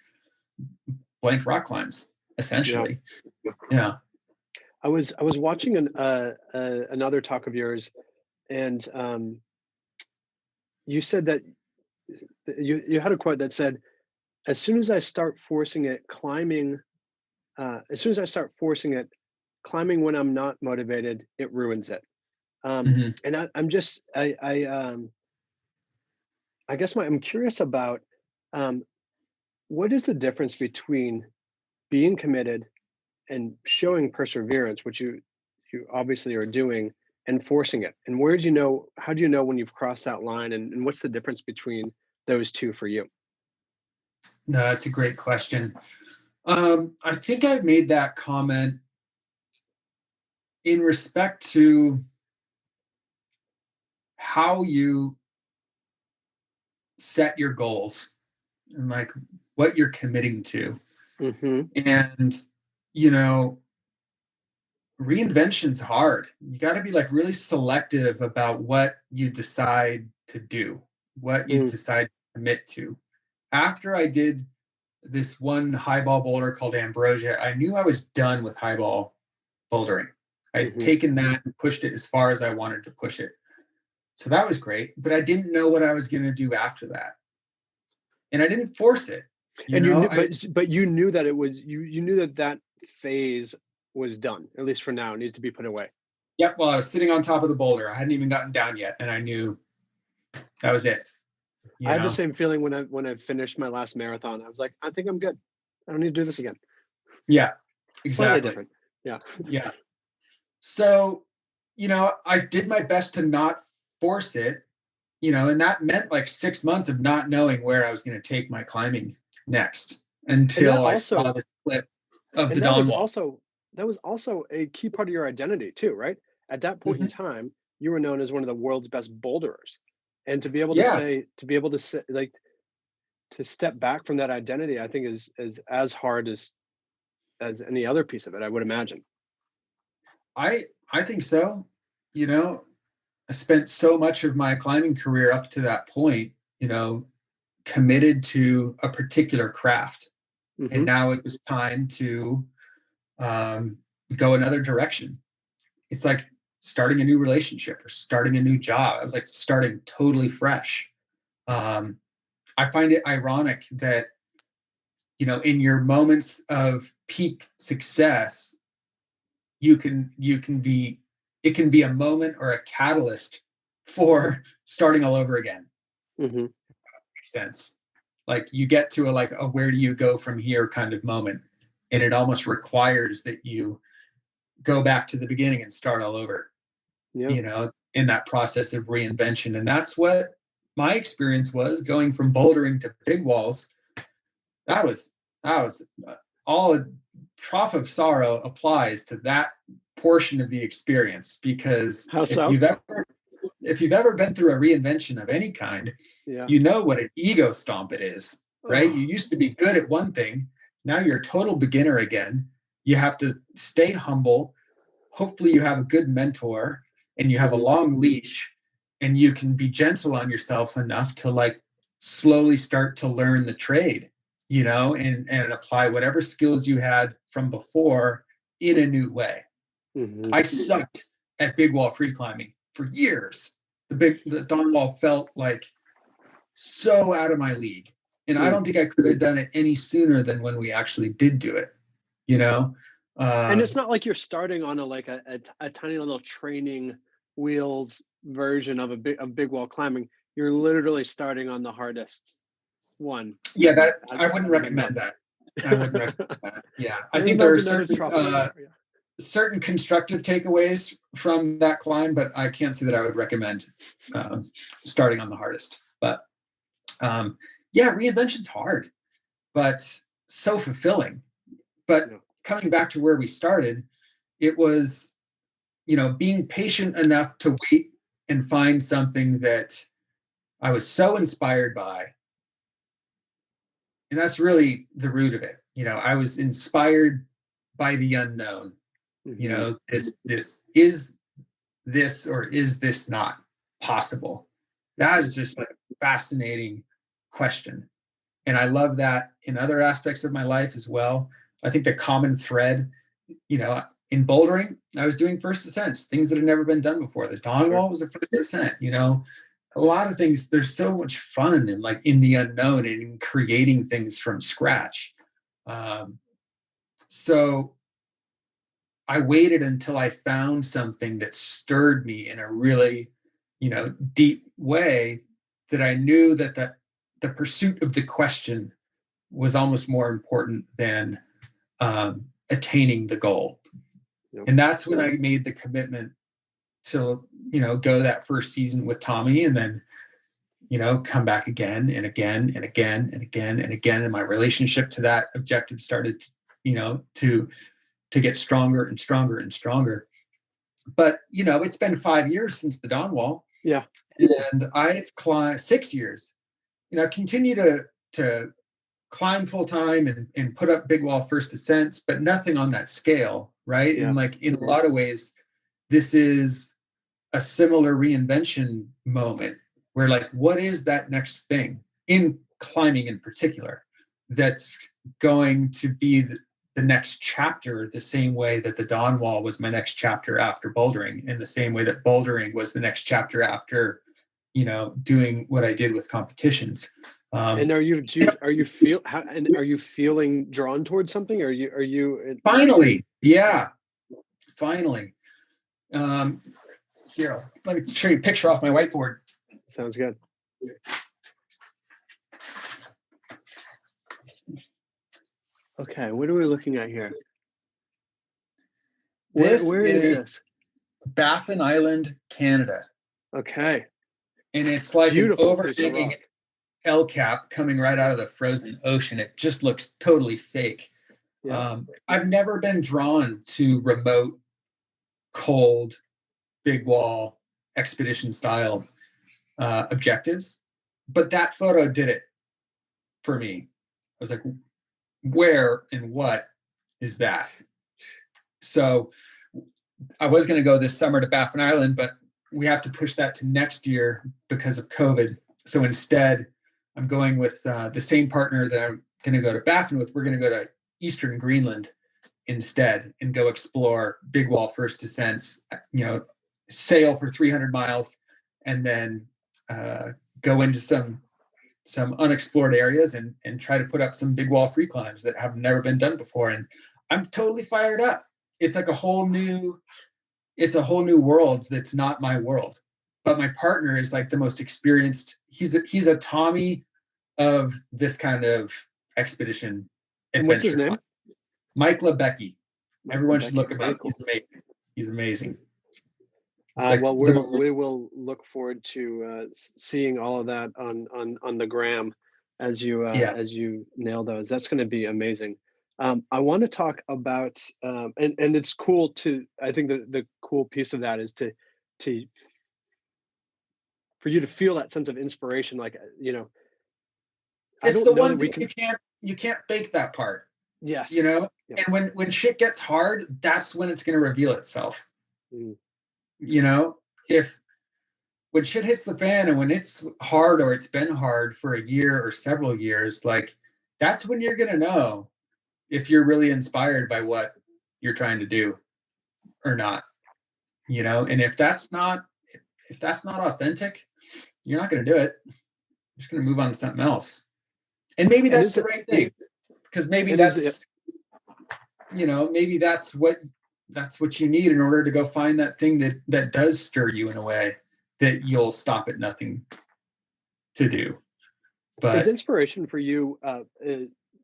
blank rock climbs, essentially. Yeah. I was watching another talk of yours, and you said that you had a quote that said, as soon as I start forcing it, climbing when I'm not motivated, it ruins it. And I'm curious about what is the difference between being committed and showing perseverance, which you obviously are doing, and forcing it? And how do you know when you've crossed that line, and what's the difference between those two for you? No, that's a great question. I think I've made that comment in respect to how you set your goals and like what you're committing to. And reinvention's hard. You got to be like really selective about what you decide to do, what you decide to commit to. After I did this one highball boulder called Ambrosia, I knew I was done with highball bouldering. I'd taken that and pushed it as far as I wanted to push it. So that was great, but I didn't know what I was going to do after that. And I didn't force it. But you knew that you knew that phase was done, at least for now. It needs to be put away. Yep. Well, I was sitting on top of the boulder. I hadn't even gotten down yet, and I knew that was it. I had the same feeling when I finished my last marathon. I was like, I think I'm good. I don't need to do this again. Yeah, exactly. Slightly different. Yeah. Yeah. So, I did my best to not force it, and that meant like 6 months of not knowing where I was going to take my climbing next until I saw the flip of the Dawn Wall. That was also a key part of your identity too, right? At that point in time, you were known as one of the world's best boulderers. And to be able to say, like, to step back from that identity, I think is as hard as any other piece of it, I would imagine. I think so. I spent so much of my climbing career up to that point, committed to a particular craft. And now it was time to go another direction. It's like starting a new relationship or starting a new job. I was like starting totally fresh. I find it ironic that, in your moments of peak success, it can be a moment or a catalyst for starting all over again. Makes sense. Like you get to a where do you go from here kind of moment, and it almost requires that you go back to the beginning and start all over. In that process of reinvention. And that's what my experience was going from bouldering to big walls. That was all a trough of sorrow applies to that portion of the experience, because if you've ever been through a reinvention of any kind, you know what an ego stomp it is, right? You used to be good at one thing. Now you're a total beginner again. You have to stay humble. Hopefully you have a good mentor and you have a long leash, and you can be gentle on yourself enough to slowly start to learn the trade, and apply whatever skills you had from before in a new way. I sucked at big wall free climbing for years. The Dawn Wall felt like so out of my league. And I don't think I could have done it any sooner than when we actually did do it. And it's not like you're starting on a tiny little training wheels version of big wall climbing. You're literally starting on the hardest one. Yeah, that I wouldn't recommend that. I wouldn't recommend that. Yeah, I think there are certain constructive takeaways from that climb, but I can't say that I would recommend starting on the hardest. But yeah, reinvention's hard, but so fulfilling. But coming back to where we started, it was, being patient enough to wait and find something that I was so inspired by. And that's really the root of it. I was inspired by the unknown. Mm-hmm. Is this or is this not possible? That is just like a fascinating question. And I love that in other aspects of my life as well. I think the common thread, in bouldering, I was doing first ascents, things that had never been done before. The Dawn Wall was a first ascent, a lot of things. There's so much fun and like in the unknown and in creating things from scratch. So I waited until I found something that stirred me in a really, deep way, that I knew that the pursuit of the question was almost more important than attaining the goal. Yep. And that's when I made the commitment to, go that first season with Tommy, and then, come back again and again and again and again and again. And my relationship to that objective started, to get stronger and stronger and stronger. But, it's been 5 years since the Dawn Wall. Yeah. And I've climbed 6 years, continue to climb full time and put up big wall first ascents, but nothing on that scale. Right. Yeah. And like, in a lot of ways, this is a similar reinvention moment where like, what is that next thing in climbing in particular that's going to be the next chapter, the same way that the Dawn Wall was my next chapter after bouldering, in the same way that bouldering was the next chapter after, doing what I did with competitions. And are you feeling drawn towards something? Are you finally? Yeah, finally. Here, let me show you a picture off my whiteboard. Sounds good. Okay, what are we looking at here? Where is this? Baffin Island, Canada. Okay. And it's like beautiful, an overhanging El Cap coming right out of the frozen ocean. It just looks totally fake. Yeah. I've never been drawn to remote, cold, big wall, expedition style objectives, but that photo did it for me. I was like, where and what is that? So I was going to go this summer to Baffin Island, but we have to push that to next year because of COVID. So instead, I'm going with the same partner that I'm going to go to Baffin with. We're going to go to Eastern Greenland instead and go explore big wall first ascents, sail for 300 miles and then go into some unexplored areas and try to put up some big wall free climbs that have never been done before. And I'm totally fired up. It's like a whole new world that's not my world. But my partner is like the most experienced. He's a Tommy of this kind of expedition adventure. What's his name? Mike Lebecki. Everyone should look him up. He's amazing. Well, we will look forward to seeing all of that on the gram as you nail those. That's going to be amazing. I want to talk about and it's cool to. I think the cool piece of that is to for you to feel that sense of inspiration, like it's the one thing you can't fake that part. Yes. Yep. And when shit gets hard, that's when it's going to reveal itself. Mm. If when shit hits the fan and when it's hard or it's been hard for a year or several years, like that's when you're going to know if you're really inspired by what you're trying to do or not, and if that's not authentic, you're not going to do it. You're just going to move on to something else. And maybe that's the right thing, because maybe that's maybe that's what you need in order to go find that thing that does stir you in a way that you'll stop at nothing to do. But is inspiration for you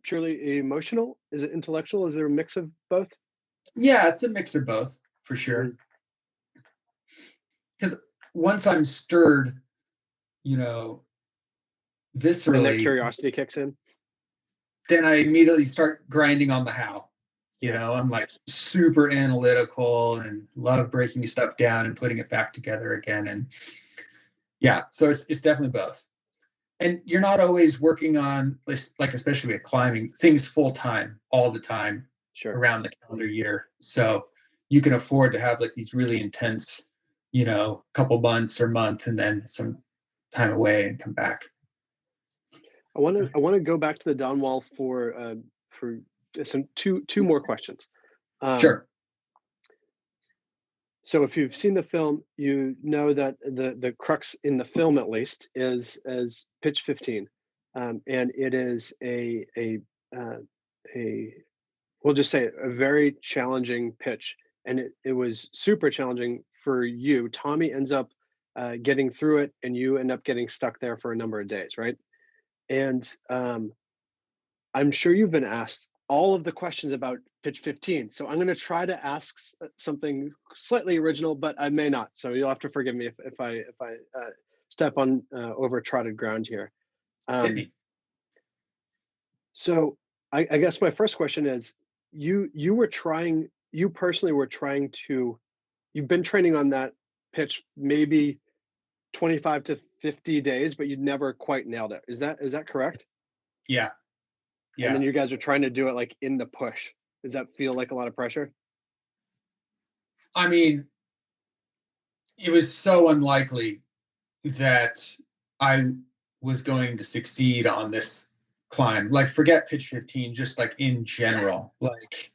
purely emotional? Is it intellectual? Is there a mix of both? yeah, it's a mix of both for sure. Because once I'm stirred, viscerally, when that curiosity kicks in, then I immediately start grinding on the how. I'm like super analytical and love breaking stuff down and putting it back together again. And yeah, so it's definitely both. And you're not always working on, like, especially with climbing, things full time all the time around the calendar year. So you can afford to have like these really intense, couple months or month, and then some time away and come back. I want to go back to the Dawn Wall for some two more questions. Sure. So if you've seen the film, you know that the crux in the film, at least, is pitch 15, and it is a we'll just say a very challenging pitch, and it was super challenging for you. Tommy ends up getting through it, and you end up getting stuck there for a number of days, right? And I'm sure you've been asked all of the questions about pitch 15. So I'm going to try to ask something slightly original, but I may not. So you'll have to forgive me if I step on over trodden ground here. So I guess my first question is, you personally were trying to, you've been training on that pitch maybe 25 to 50 days, but you'd never quite nailed it. Is that correct? Yeah. And then you guys are trying to do it like in the push. Does that feel like a lot of pressure? I mean, it was so unlikely that I was going to succeed on this climb. Like, forget pitch 15, just like in general. Like,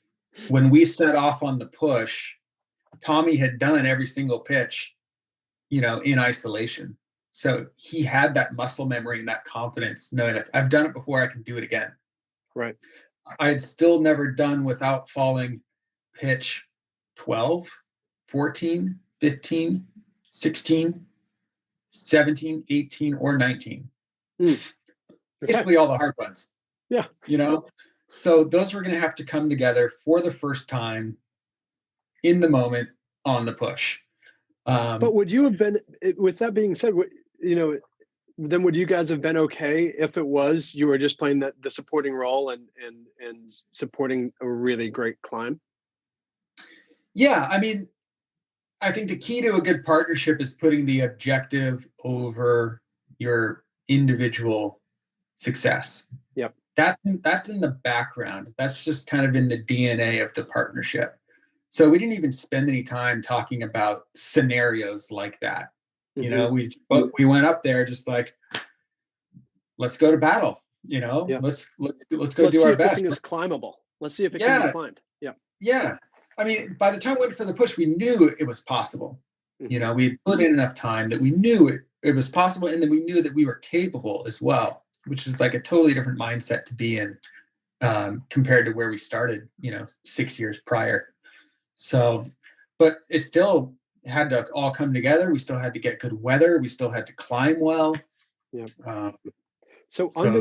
when we set off on the push, Tommy had done every single pitch, in isolation. So he had that muscle memory and that confidence, knowing that I've done it before, I can do it again. Right. I had still never done without falling pitch 12, 14, 15, 16, 17, 18, or 19. Basically all the hard ones. Yeah. So those were going to have to come together for the first time in the moment on the push. But would you have been, with that being said, then would you guys have been okay if it was you were just playing the supporting role and supporting a really great climb? Yeah, I mean, I think the key to a good partnership is putting the objective over your individual success. Yep. That's in the background. That's just kind of in the DNA of the partnership. So we didn't even spend any time talking about scenarios like that. We went up there just like, let's go to battle. Let's go do our best. This thing is climbable. Let's see if it can be climbed. Yeah. Yeah. I mean, by the time we went for the push, we knew it was possible. Mm-hmm. We put in enough time that we knew it was possible, and then we knew that we were capable as well, which is like a totally different mindset to be in compared to where we started, 6 years prior. So, but it still had to all come together. We still had to get good weather. We still had to climb well. Yeah. So on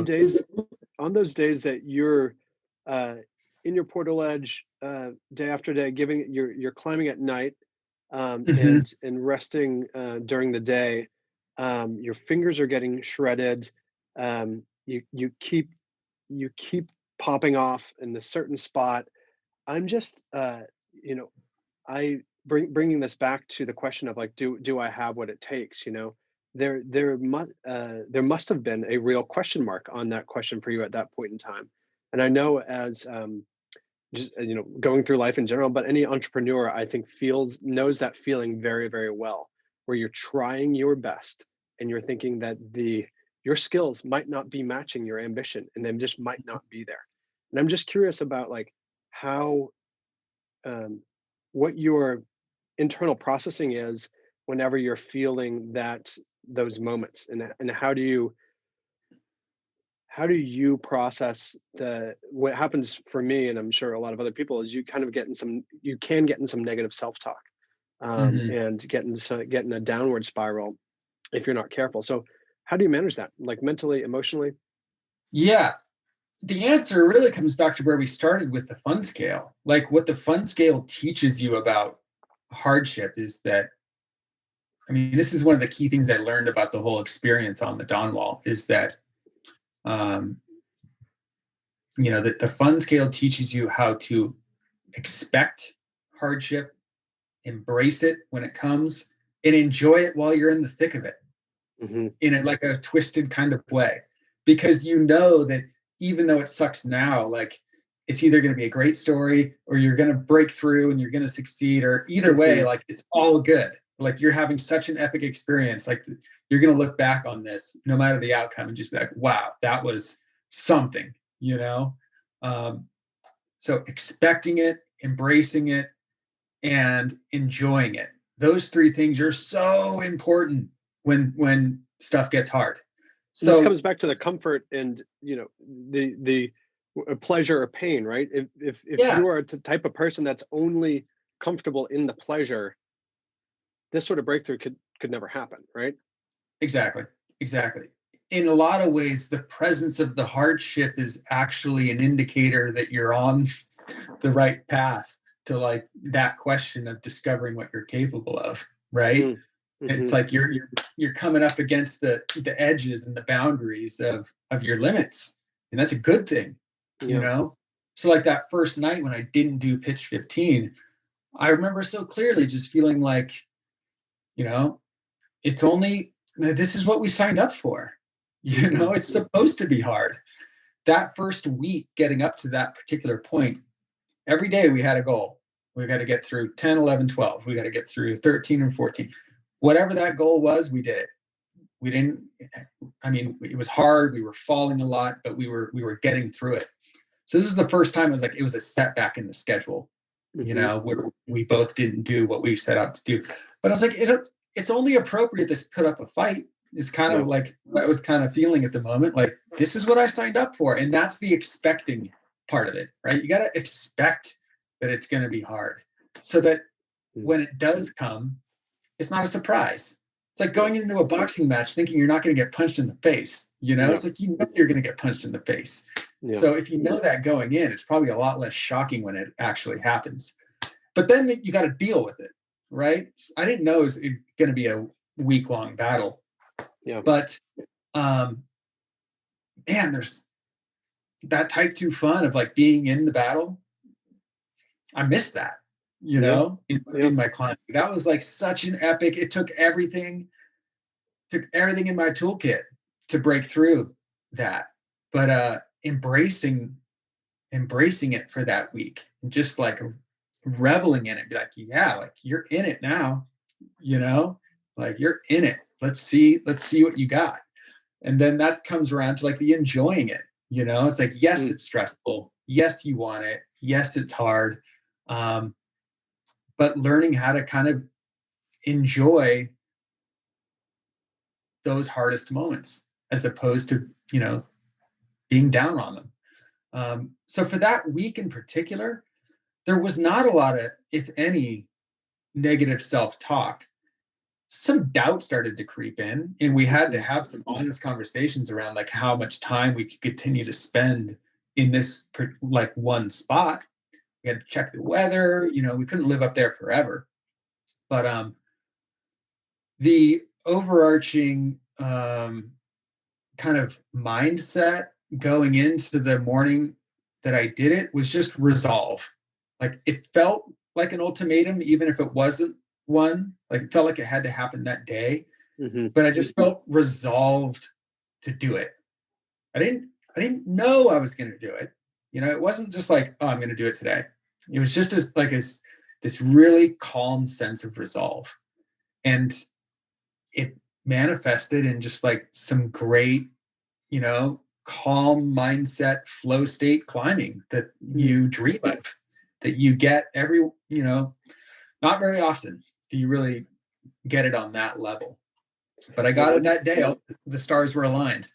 those days that you're in your portaledge day after day, you're climbing at night and resting during the day, your fingers are getting shredded. You keep popping off in a certain spot. I'm just bringing this back to the question of like, do I have what it takes? There must have been a real question mark on that question for you at that point in time. And I know, as just going through life in general, but any entrepreneur, I think, knows that feeling very, very well, where you're trying your best and you're thinking that your skills might not be matching your ambition, and they just might not be there. And I'm just curious about like how what your internal processing is whenever you're feeling those moments, and how do you how do you process what happens for me, and I'm sure a lot of other people, is you kind of you can get in some negative self-talk, Mhm. and get in a downward spiral if you're not careful. So how do you manage that, like mentally, emotionally? Yeah. The answer really comes back to where we started with the fun scale. Like what the fun scale teaches you about hardship is that, I mean, this is one of the key things I learned about the whole experience on the Dawn Wall is that, um, that the fun scale teaches you how to expect hardship, embrace it when it comes, and enjoy it while you're in the thick of it Hmm. in like a twisted kind of way. Because you know that even though it sucks now, like it's either going to be a great story or you're going to break through and you're going to succeed, or either way, Hmm. like it's all good. Like you're having such an epic experience. Like you're going to look back on this no matter the outcome and just be like, wow, that was something, you know? Um, so expecting it, embracing it, and enjoying it. Those three things are so important when stuff gets hard. This So comes back to the comfort and, the pleasure or pain, right? If yeah, you are a type of person that's only comfortable in the pleasure, this sort of breakthrough could never happen, right? exactly. Exactly. In a lot of ways, the presence of the hardship is actually an indicator that you're on the right path to like that question of discovering what you're capable of, right? Mm. It's Hmm. like you're coming up against the edges and the boundaries of your limits. And that's a good thing, you Yeah. know? So like that first night when I didn't do pitch 15, I remember so clearly just feeling like, you know, it's only this is what we signed up for. You Hmm. know, it's supposed to be hard. That first week getting up to that particular point, every day we had a goal. We got to get through 10, 11, 12. We got to get through 13 and 14. Whatever that goal was, we did it. We didn't, I mean, it was hard. We were falling a lot, but we were getting through it. So this is the first time it was a setback in the schedule, Hmm. where we both didn't do what we set out to do. But I was like, it's only appropriate to put up a fight. Is kind Yeah. of like what I was kind of feeling at the moment. Like, this is what I signed up for. And that's the expecting part of it, right? You got to expect that it's going to be hard so that Mm. when it does come, it's not a surprise. It's like Yeah. going into a boxing match thinking you're not going to get punched in the face. Yeah. It's like you're going to get punched in the face. Yeah. So if you know that going in, it's probably a lot less shocking when it actually happens. But then you got to deal with it, right? I didn't know it was going to be a week-long battle, Yeah. but um, man, there's that type 2 fun of like being in the battle. I missed that, Yeah. Yeah. in my climbing. That was like such an epic. It took everything in my toolkit to break through that. But embracing it for that week and just like reveling in it, be like, yeah, like you're in it now, you know, like you're in it. Let's see what you got. And then that comes around to like the enjoying it, it's like, yes, Mm. it's stressful. Yes, you want it. Yes, it's hard. Um, but learning how to kind of enjoy those hardest moments as opposed to, being down on them. So for that week in particular, there was not a lot of, if any, negative self-talk. Some doubt started to creep in, and we had to Mhm. have some honest conversations around like how much time we could continue to spend in this like one spot. We had to check the weather. We couldn't live up there forever. But the overarching kind of mindset going into the morning that I did it was just resolve. Like it felt like an ultimatum, even if it wasn't one. Like it felt like it had to happen that day. Mhm. But I just felt resolved to do it. I didn't know I was going to do it. It wasn't just like, oh, I'm going to do it today. It was just this really calm sense of resolve. And it manifested in just like some great, calm mindset, flow state climbing that Mm. you dream of, that you get not very often do you really get it on that level. But I got Well, it that day. The stars were aligned.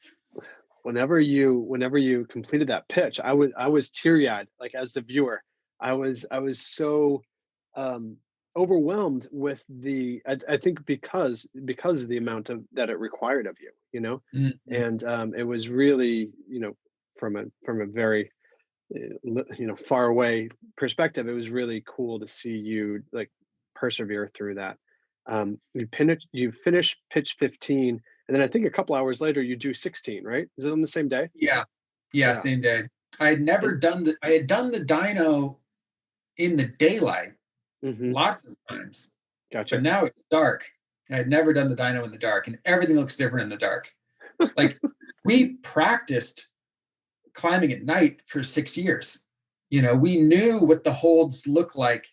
whenever you completed that pitch, I was teary-eyed, like, as the viewer. I was so um overwhelmed with I think because of the amount of that it required of you, Mhm. and it was really, from a very far away perspective, it was really cool to see you, like, persevere through that. You finish pitch 15, and then I think a couple hours later you do 16, right? Is it on the same day? Yeah. Yeah, Yeah. same day. I had done the dyno in the daylight Hmm. lots of times, but Gotcha. now it's dark. I had never done the dyno in the dark, and everything looks different in the dark. Like, we practiced climbing at night for 6 years. We knew what the holds look like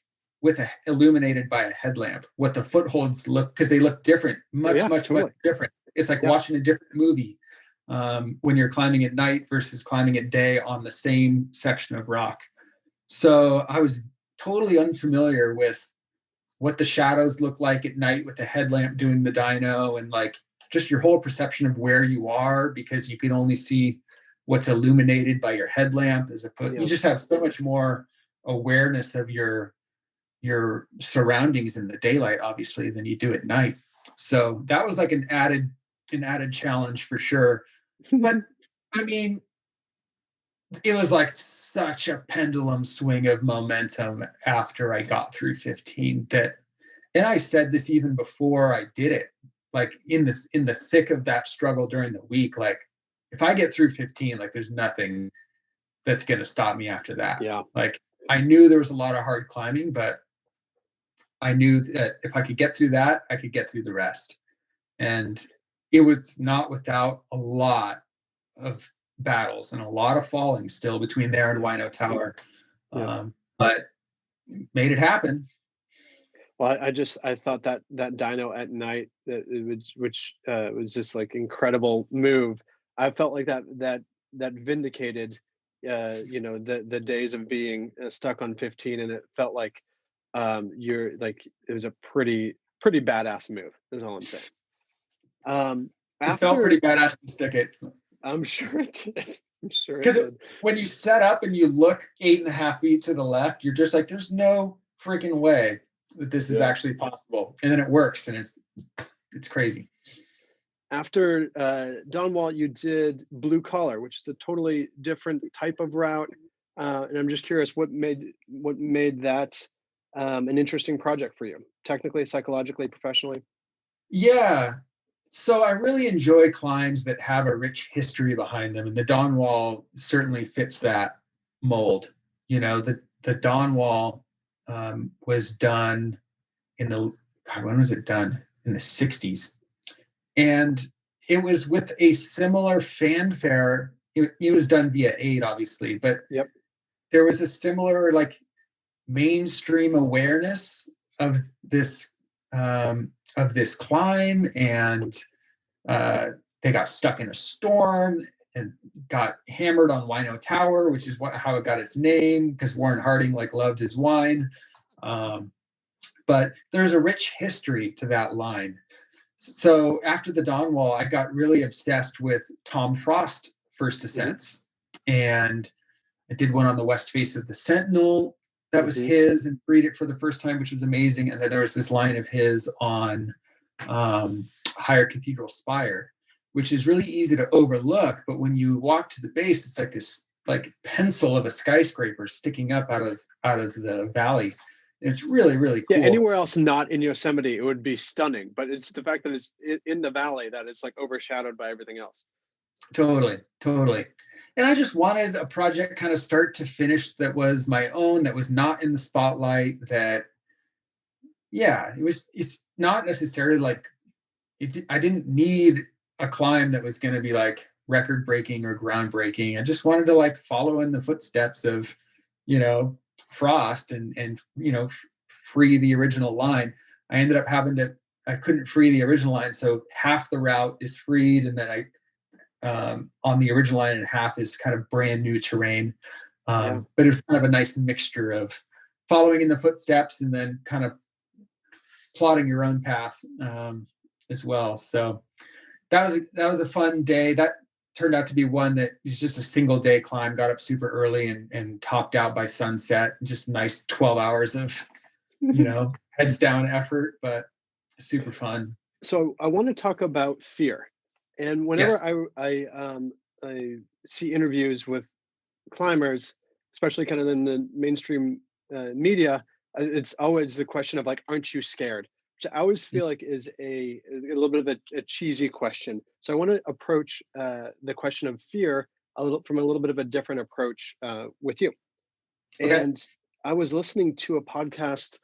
illuminated by a headlamp, what the footholds look, because they look different, Oh much, yeah, much, much totally. different. It's like Yeah. watching a different movie when you're climbing at night versus climbing at day on the same section of rock. So I was totally unfamiliar with what the shadows look like at night with the headlamp doing the dyno, and like just your whole perception of where you are, because you can only see what's illuminated by your headlamp. You Yeah. just have so much more awareness of your surroundings in the daylight, obviously, than you do at night. So that was like an added challenge for sure. But I mean, it was like such a pendulum swing of momentum after I got through 15 that, and I said this even before I did it, like in the thick of that struggle during the week, like, if I get through 15, like, there's nothing that's going to stop me after that. Yeah. Like, I knew there was a lot of hard climbing, but I knew that if I could get through that, I could get through the rest. And it was not without a lot of battles and a lot of falling still between there and Yeah. Wino Tower. Yeah. But made it happen. Well, I thought that dyno at night, which was just like incredible move. I felt like that vindicated, the days of being stuck on 15, and it felt like you're like it was a pretty badass move. Is all I'm saying. Um, It felt pretty after badass to stick it. I'm sure it did. I'm sure it Because did. when you set up and you look 8.5 feet to the left, you're just like, there's no freaking way that this is Yeah. actually possible. And then it works, and it's crazy. After Donwall, you did Blue Collar, which is a totally different type of route, and I'm just curious what made that an interesting project for you, technically, psychologically, professionally. Yeah. So I really enjoy climbs that have a rich history behind them, and the Dawn Wall certainly fits that mold. The Dawn Wall was done in the God, when was it done? In the 60s. And it was with a similar fanfare. It was done via aid, obviously, but Yep. there was a similar, like, mainstream awareness of this climb, and they got stuck in a storm and got hammered on Wino Tower, which is how it got its name, because Warren Harding loved his wine. But there's a rich history to that line. So after the Dawn Wall, I got really obsessed with Tom Frost first Hmm. ascents, and I did one on the west face of the Sentinel that was Hmm. his, and freed it for the first time, which was amazing. And then there was this line of his on Higher Cathedral Spire, which is really easy to overlook, but when you walk to the base, it's like this pencil of a skyscraper sticking up out of the valley. And it's really, really Yeah. cool. Anywhere else not in Yosemite, it would be stunning, but it's the fact that it's in the valley that it's like overshadowed by everything else. Totally, totally. And I just wanted a project kind of start to finish that was my own, that was not in the spotlight, that, yeah, it's not necessarily like I didn't need a climb that was going to be like record breaking or groundbreaking. I just wanted to follow in the footsteps of, Frost, and free the original line. I ended up I couldn't free the original line. So half the route is freed, and then on the original line, and half is kind of brand new terrain. Yeah. But it was kind of a nice mixture of following in the footsteps and then kind of plotting your own path as well. So that was a fun day. That turned out to be one that was just a single day climb, got up super early and topped out by sunset. Just nice 12 hours of, heads down effort, but super fun. So I want to talk about fear. And whenever Yes. I see interviews with climbers, especially kind of in the mainstream media, it's always the question of like, aren't you scared? Which I always feel like is a little bit of a cheesy question. So I want to approach the question of fear from a little bit of a different approach with you. Okay. And I was listening to a podcast,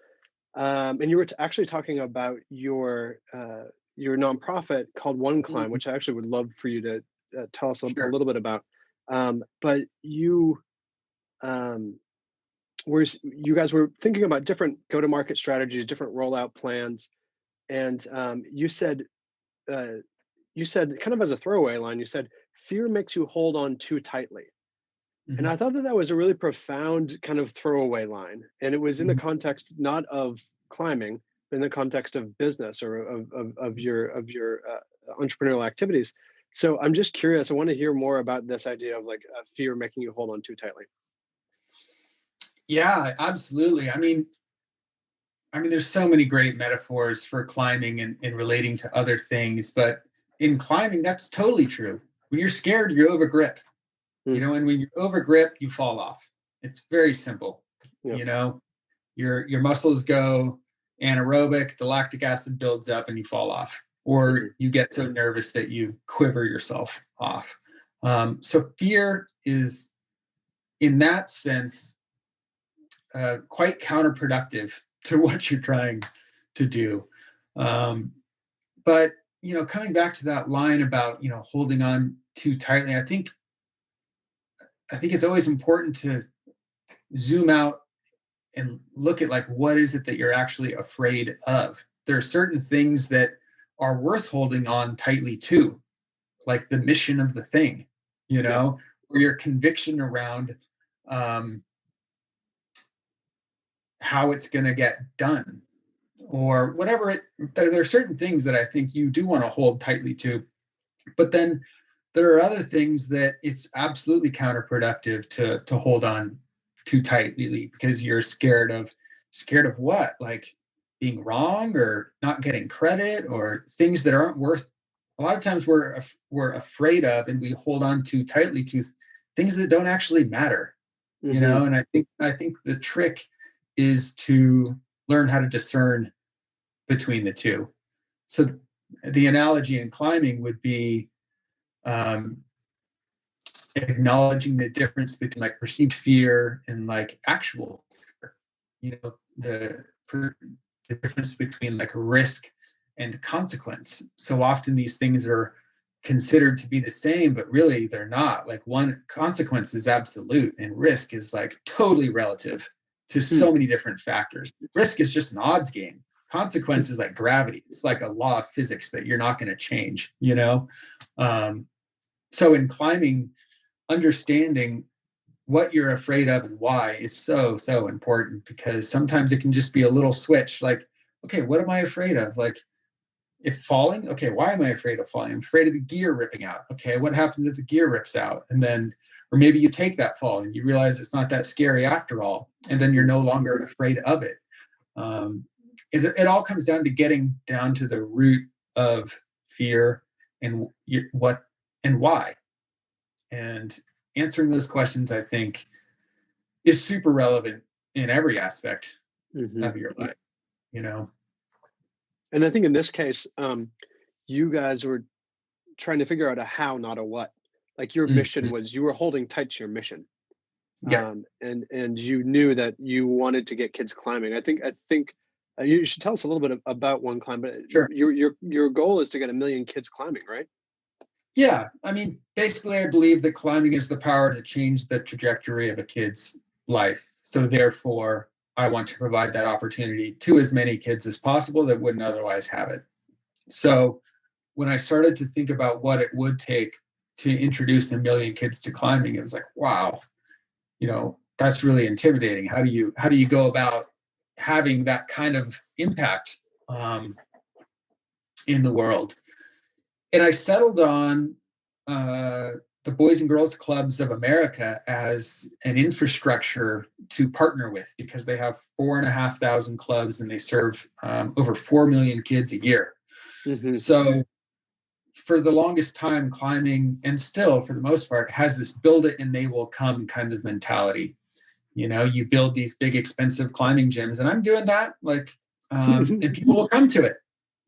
and you were actually talking about your nonprofit called One Climb, which I actually would love for you to tell us a little bit about. But you you guys were thinking about different go-to-market strategies, different rollout plans, and you said kind of as a throwaway line, you said fear makes you hold on too tightly. And I thought that was a really profound kind of throwaway line, and it was in the context not of climbing, but in the context of business or of your entrepreneurial activities. So I'm just curious. I want to hear more about this idea of like fear making you hold on too tightly. Yeah, absolutely. I mean, there's so many great metaphors for climbing and relating to other things, but in climbing, that's totally true. When you're scared, you overgrip, and when you overgrip, you fall off. It's very simple. Your muscles go anaerobic, the lactic acid builds up and you fall off, or you get so nervous that you quiver yourself off. So fear is, in that sense, quite counterproductive to what you're trying to do. But, coming back to that line about, holding on too tightly, I think it's always important to zoom out and look at like, what is it that you're actually afraid of? There are certain things that are worth holding on tightly to, like the mission of the thing, or your conviction around how it's going to get done, or whatever. There are certain things that I think you do want to hold tightly to, but then there are other things that it's absolutely counterproductive to hold on too tightly, because you're scared of what? Like being wrong or not getting credit, or things that aren't worth. A lot of times we're afraid of, and we hold on too tightly to things that don't actually matter, and I think the trick is to learn how to discern between the two. So the analogy in climbing would be acknowledging the difference between like perceived fear and like actual fear. The difference between like risk and consequence. So often these things are considered to be the same, but really they're not. Like, one, consequence is absolute and risk is like totally relative to so many different factors. Risk is just an odds game. Consequence is like gravity. It's like a law of physics that you're not going to change, So in climbing, understanding what you're afraid of and why is so, so important, because sometimes it can just be a little switch. Like, okay, what am I afraid of? Like, if falling, okay, why am I afraid of falling? I'm afraid of the gear ripping out. Okay, what happens if the gear rips out? And then, or maybe you take that fall and you realize it's not that scary after all, and then you're no longer afraid of it. It all comes down to getting down to the root of fear and what and why. And answering those questions, I think, is super relevant in every aspect of your life, And I think in this case, you guys were trying to figure out a how, not a what. Like your mission was, you were holding tight to your mission. Yeah. And you knew that you wanted to get kids climbing. I think you should tell us a little bit about One Climb, but Sure. Your goal is to get 1 million kids climbing, right? Yeah. Basically, I believe that climbing has the power to change the trajectory of a kid's life. So therefore, I want to provide that opportunity to as many kids as possible that wouldn't otherwise have it. So when I started to think about what it would take to introduce 1 million kids to climbing, it was like, wow, that's really intimidating. How do you go about having that kind of impact in the world? And I settled on the Boys and Girls Clubs of America as an infrastructure to partner with, because they have 4,500 clubs and they serve over 4 million kids a year. Mm-hmm. So for the longest time, climbing, and still for the most part, has this build it and they will come kind of mentality. You build these big expensive climbing gyms, and I'm doing that, and people will come to it,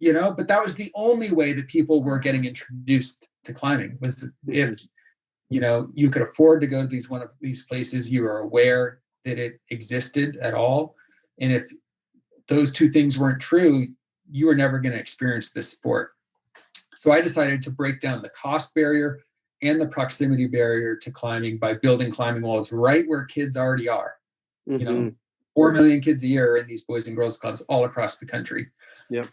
but that was the only way that people were getting introduced to climbing, was if you could afford to go to one of these places, you were aware that it existed at all. And if those two things weren't true, you were never going to experience this sport. So I decided to break down the cost barrier and the proximity barrier to climbing by building climbing walls right where kids already are. Mm-hmm. 4 million kids a year in these Boys and Girls Clubs all across the country. Yep.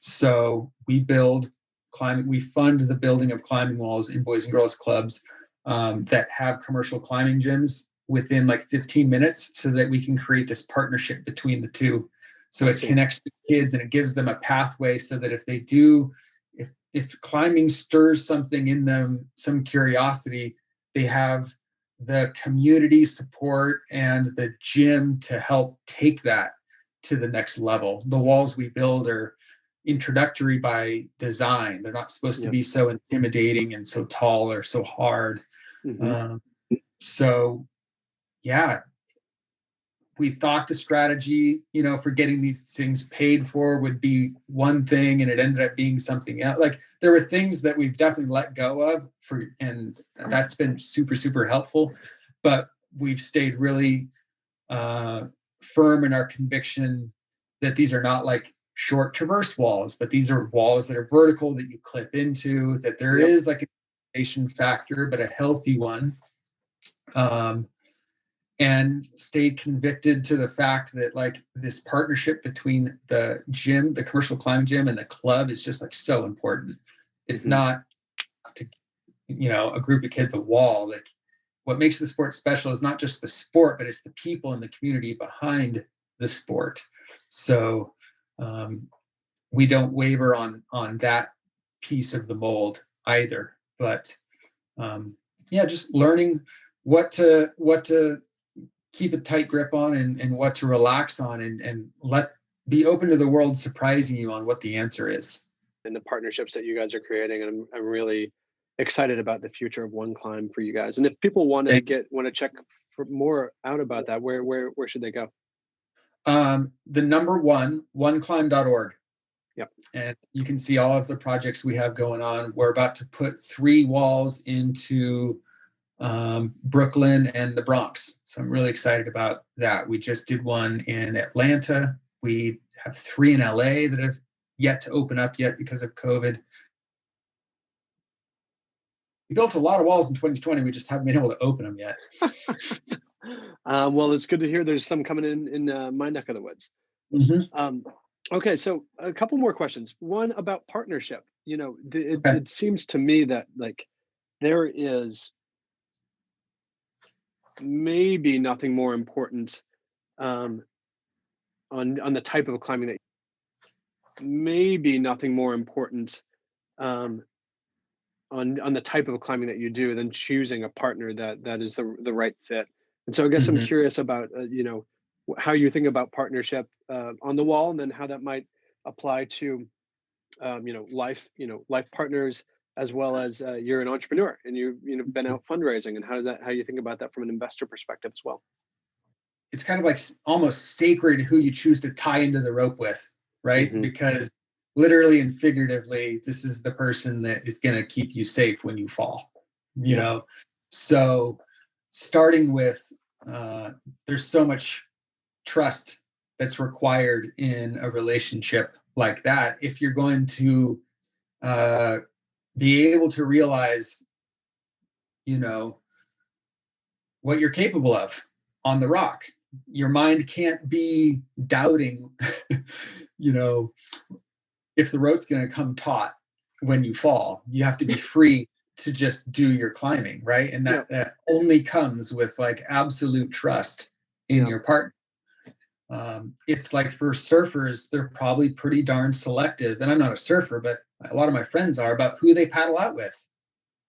So we fund the building of climbing walls in Boys and Girls Clubs that have commercial climbing gyms within 15 minutes, so that we can create this partnership between the two. So it connects the kids and it gives them a pathway, so that if climbing stirs something in them, some curiosity, they have the community support and the gym to help take that to the next level. The walls we build are introductory by design. They're not supposed to be so intimidating and so tall or so hard. Mm-hmm. We thought the strategy, for getting these things paid for would be one thing, and it ended up being something else. There were things that we've definitely let go of and that's been super, super helpful. But we've stayed really firm in our conviction that these are not short traverse walls, but these are walls that are vertical, that you clip into, that there is an innovation factor, but a healthy one. And stayed convicted to the fact that this partnership between the gym, the commercial climbing gym, and the club is just so important. It's not to, a group of kids a wall. What makes the sport special is not just the sport, but it's the people in the community behind the sport. So we don't waver on that piece of the mold either. But just learning what to keep a tight grip on and what to relax on, and be open to the world surprising you on what the answer is. And the partnerships that you guys are creating, and I'm really excited about the future of One Climb for you guys. And if people want to check for more out about that, where should they go? The number oneclimb.org. Yep. And you can see all of the projects we have going on. We're about to put 3 walls into Brooklyn and the Bronx. So I'm really excited about that. We just did one in Atlanta. We have 3 in LA that have yet to open up yet because of COVID. We built a lot of walls in 2020. We just haven't been able to open them yet. Well, it's good to hear there's some coming in my neck of the woods. Mm-hmm. Okay, so a couple more questions. One about partnership. It seems to me that there is maybe nothing more important on the type of climbing that on the type of climbing that you do than choosing a partner that is the right fit. And so I guess I'm curious about how you think about partnership on the wall, and then how that might apply to life partners, as well as you're an entrepreneur and you've been out fundraising, and how you think about that from an investor perspective as well. It's kind of almost sacred who you choose to tie into the rope with, right? Mm-hmm. Because literally and figuratively, this is the person that is going to keep you safe when you fall, So starting with, there's so much trust that's required in a relationship like that. If you're going to be able to realize, what you're capable of on the rock. Your mind can't be doubting, if the rope's going to come taut when you fall. You have to be free to just do your climbing, right? And that only comes with absolute trust in your partner. It's for surfers, they're probably pretty darn selective. And I'm not a surfer, but a lot of my friends are, about who they paddle out with.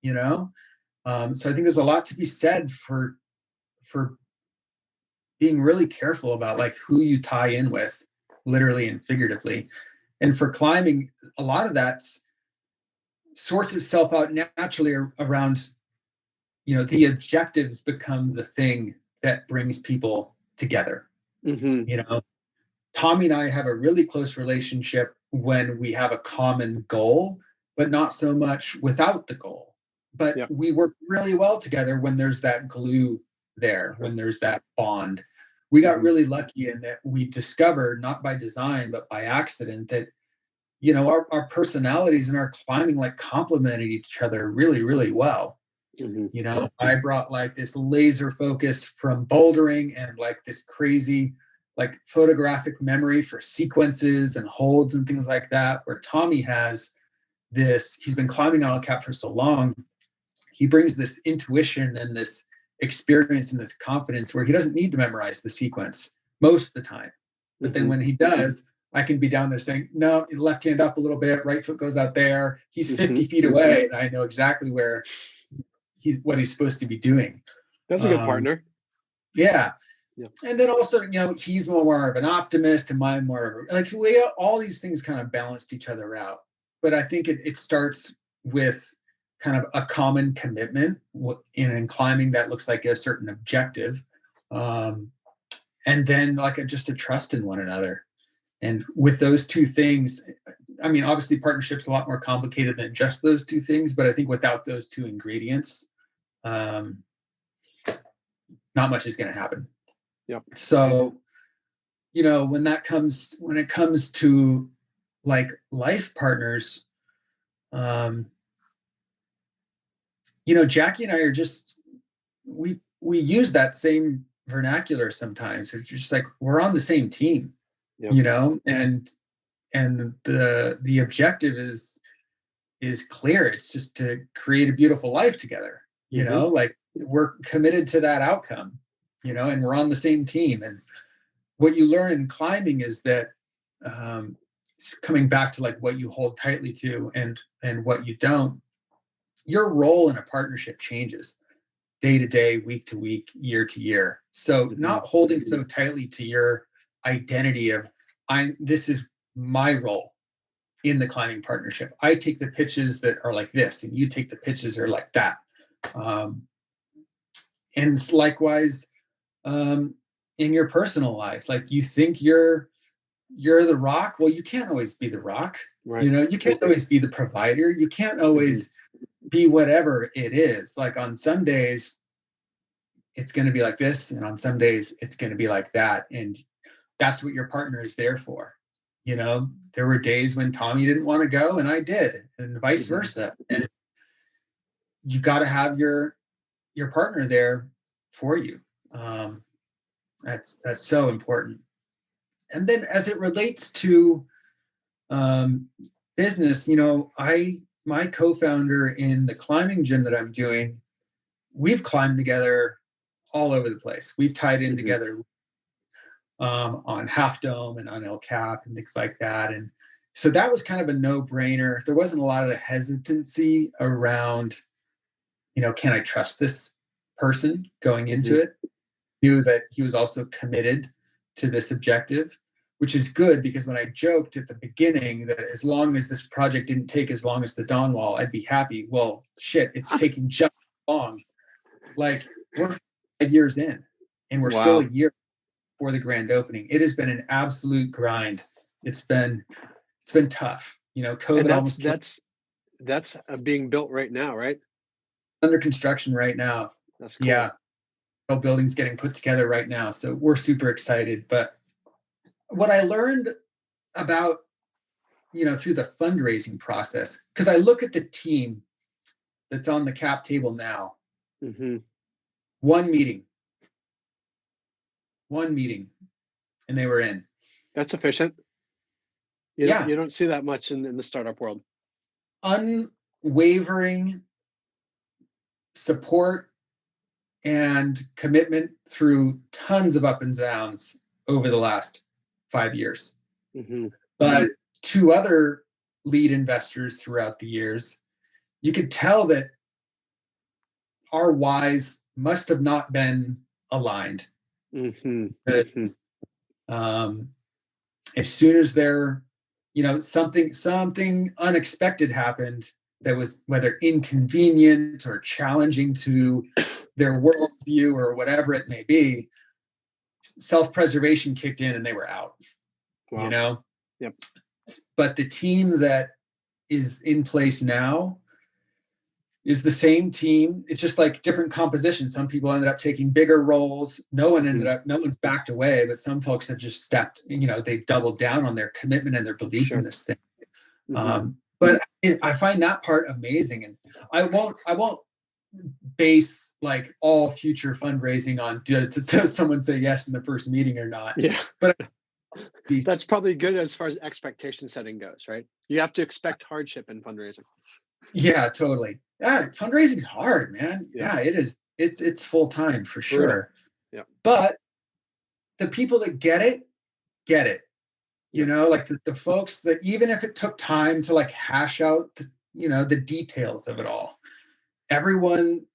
you know? So I think there's a lot to be said for being really careful about like who you tie in with, literally and figuratively. And for climbing, a lot of that sorts itself out naturally around, the objectives become the thing that brings people together. Tommy and I have a really close relationship when we have a common goal, but not so much without the goal. But we work really well together when there's that glue there, when there's that bond. We got really lucky in that we discovered, not by design, but by accident, that, our personalities and our climbing like complemented each other really, really well. I brought like this laser focus from bouldering and like this crazy like photographic memory for sequences and holds and things like that, where Tommy has this, he's been climbing on El Cap for so long, he brings this intuition and this experience and this confidence where he doesn't need to memorize the sequence most of the time. But then when he does, I can be down there saying, no, left hand up a little bit, right foot goes out there. He's 50 feet away, and I know exactly where what he's supposed to be doing. That's a good partner. Yeah. And then also, he's more of an optimist and I'm more of all these things kind of balanced each other out. But I think it starts with kind of a common commitment in climbing that looks like a certain objective. And then like just a trust in one another. And with those two things, I mean, obviously partnership's a lot more complicated than just those two things, but I think without those two ingredients, not much is going to happen. Yeah. So, when it comes to like life partners, Jackie and I are just, we use that same vernacular sometimes. It's just like, we're on the same team, and the objective is clear. It's just to create a beautiful life together, like we're committed to that outcome, and we're on the same team. And what you learn in climbing is that, coming back to like what you hold tightly to and what you don't, your role in a partnership changes day to day, week to week, year to year. So not holding so tightly to your identity of this is my role in the climbing partnership. I take the pitches that are like this, and you take the pitches that are like that. And likewise, in your personal life, like you think you're the rock. Well, you can't always be the rock. Right. You can't always be the provider. You can't always be whatever it is. Like on some days, it's going to be like this, and on some days, it's going to be like that. And that's what your partner is there for. There were days when Tommy didn't want to go, and I did, and vice versa. And you got to have your partner there for you. That's so important. And then as it relates to business, my co-founder in the climbing gym that I'm doing, we've climbed together all over the place. We've tied in together on Half Dome and on El Cap and things like that. And so that was kind of a no-brainer. There wasn't a lot of hesitancy around, can I trust this person going into it? Knew that he was also committed to this objective, which is good, because when I joked at the beginning that as long as this project didn't take as long as the Dawn Wall, I'd be happy. Well, shit, it's taking just long. Like we're 5 years in, and we're still a year before the grand opening. It has been an absolute grind. It's been tough. COVID that's being built right now, right? Under construction right now. That's cool. Yeah. Buildings getting put together right now. So we're super excited. But what I learned about, through the fundraising process, because I look at the team that's on the cap table now, one meeting, and they were in. That's efficient. You don't see that much in the startup world. Unwavering support and commitment through tons of up and downs over the last 5 years. But two other lead investors throughout the years, you could tell that our whys must have not been aligned. Mm-hmm. It's, as soon as there, something unexpected happened that was whether inconvenient or challenging to their worldview or whatever it may be, self-preservation kicked in and they were out. Wow. Yep. But the team that is in place now is the same team. It's just like different composition. Some people ended up taking bigger roles. No one's backed away, but some folks have just stepped, they doubled down on their commitment and their belief in this thing. But I find that part amazing. And I won't base like all future fundraising on does someone say yes in the first meeting or not. Yeah. But that's probably good as far as expectation setting goes, right? You have to expect hardship in fundraising. Yeah, totally. Yeah, fundraising is hard, man. Yeah, it is. It's full time for sure. Yeah. But the people that get it. Like the folks that, even if it took time to like hash out the details of it all, everyone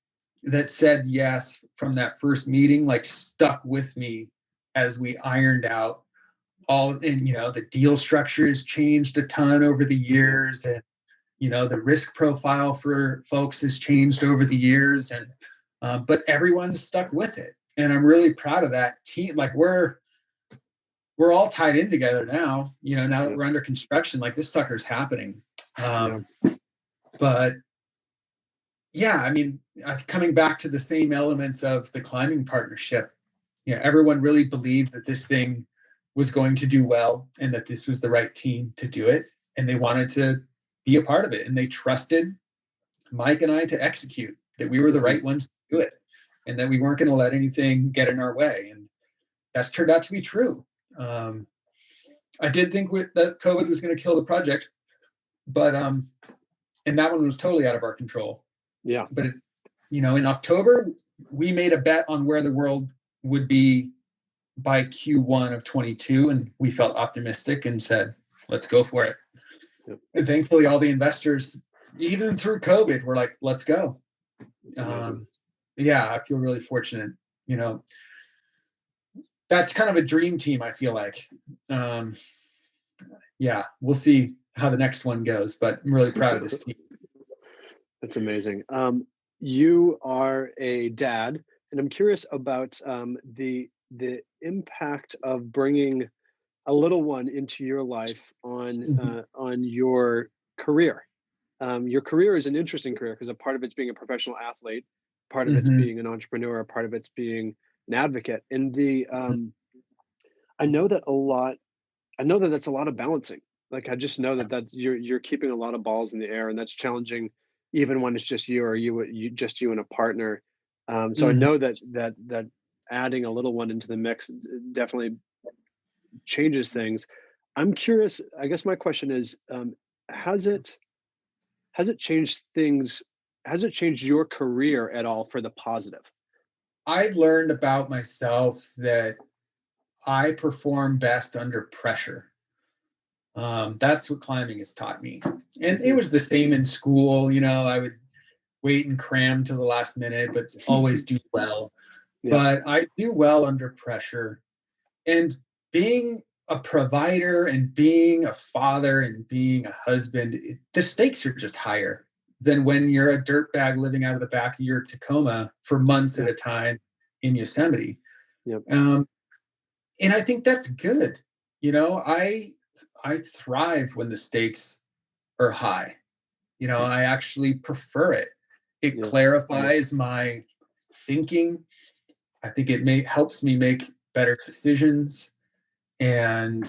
that said yes from that first meeting like stuck with me as we ironed out all, and the deal structures changed a ton over the years, and the risk profile for folks has changed over the years, and but everyone's stuck with it, and I'm really proud of that team. Like we're all tied in together now. Now that we're under construction, like this sucker's happening. But yeah, I mean, coming back to the same elements of the climbing partnership, everyone really believed that this thing was going to do well and that this was the right team to do it, and they wanted to be a part of it, and they trusted Mike and I to execute, that we were the right ones to do it, and that we weren't going to let anything get in our way. And that's turned out to be true. I did think that COVID was going to kill the project, but and that one was totally out of our control. Yeah. But in October, we made a bet on where the world would be by Q1 of 22, and we felt optimistic and said, let's go for it. Yep. And thankfully, all the investors, even through COVID, were like, let's go. Yeah, I feel really fortunate. That's kind of a dream team, I feel like. Yeah, we'll see how the next one goes, but I'm really proud of this team. That's amazing. You are a dad, and I'm curious about the impact of bringing a little one into your life on your career. Your career is an interesting career because a part of it's being a professional athlete, part of it's being an entrepreneur, part of it's being an advocate. And I know that that's a lot of balancing. Like I just know that you're keeping a lot of balls in the air, and that's challenging, even when it's just you or you and a partner. So I know that adding a little one into the mix definitely changes things. I'm curious. I guess my question is, has it changed things? Has it changed your career at all for the positive? I learned about myself that I perform best under pressure. That's what climbing has taught me. And it was the same in school. I would wait and cram to the last minute, but always do well. Yeah. But I do well under pressure. And being a provider and being a father and being a husband, the stakes are just higher than when you're a dirtbag living out of the back of your Tacoma for months at a time in Yosemite. Yep. And I think that's good. I thrive when the stakes are high. I actually prefer it. It clarifies my thinking. I think it helps me make better decisions. And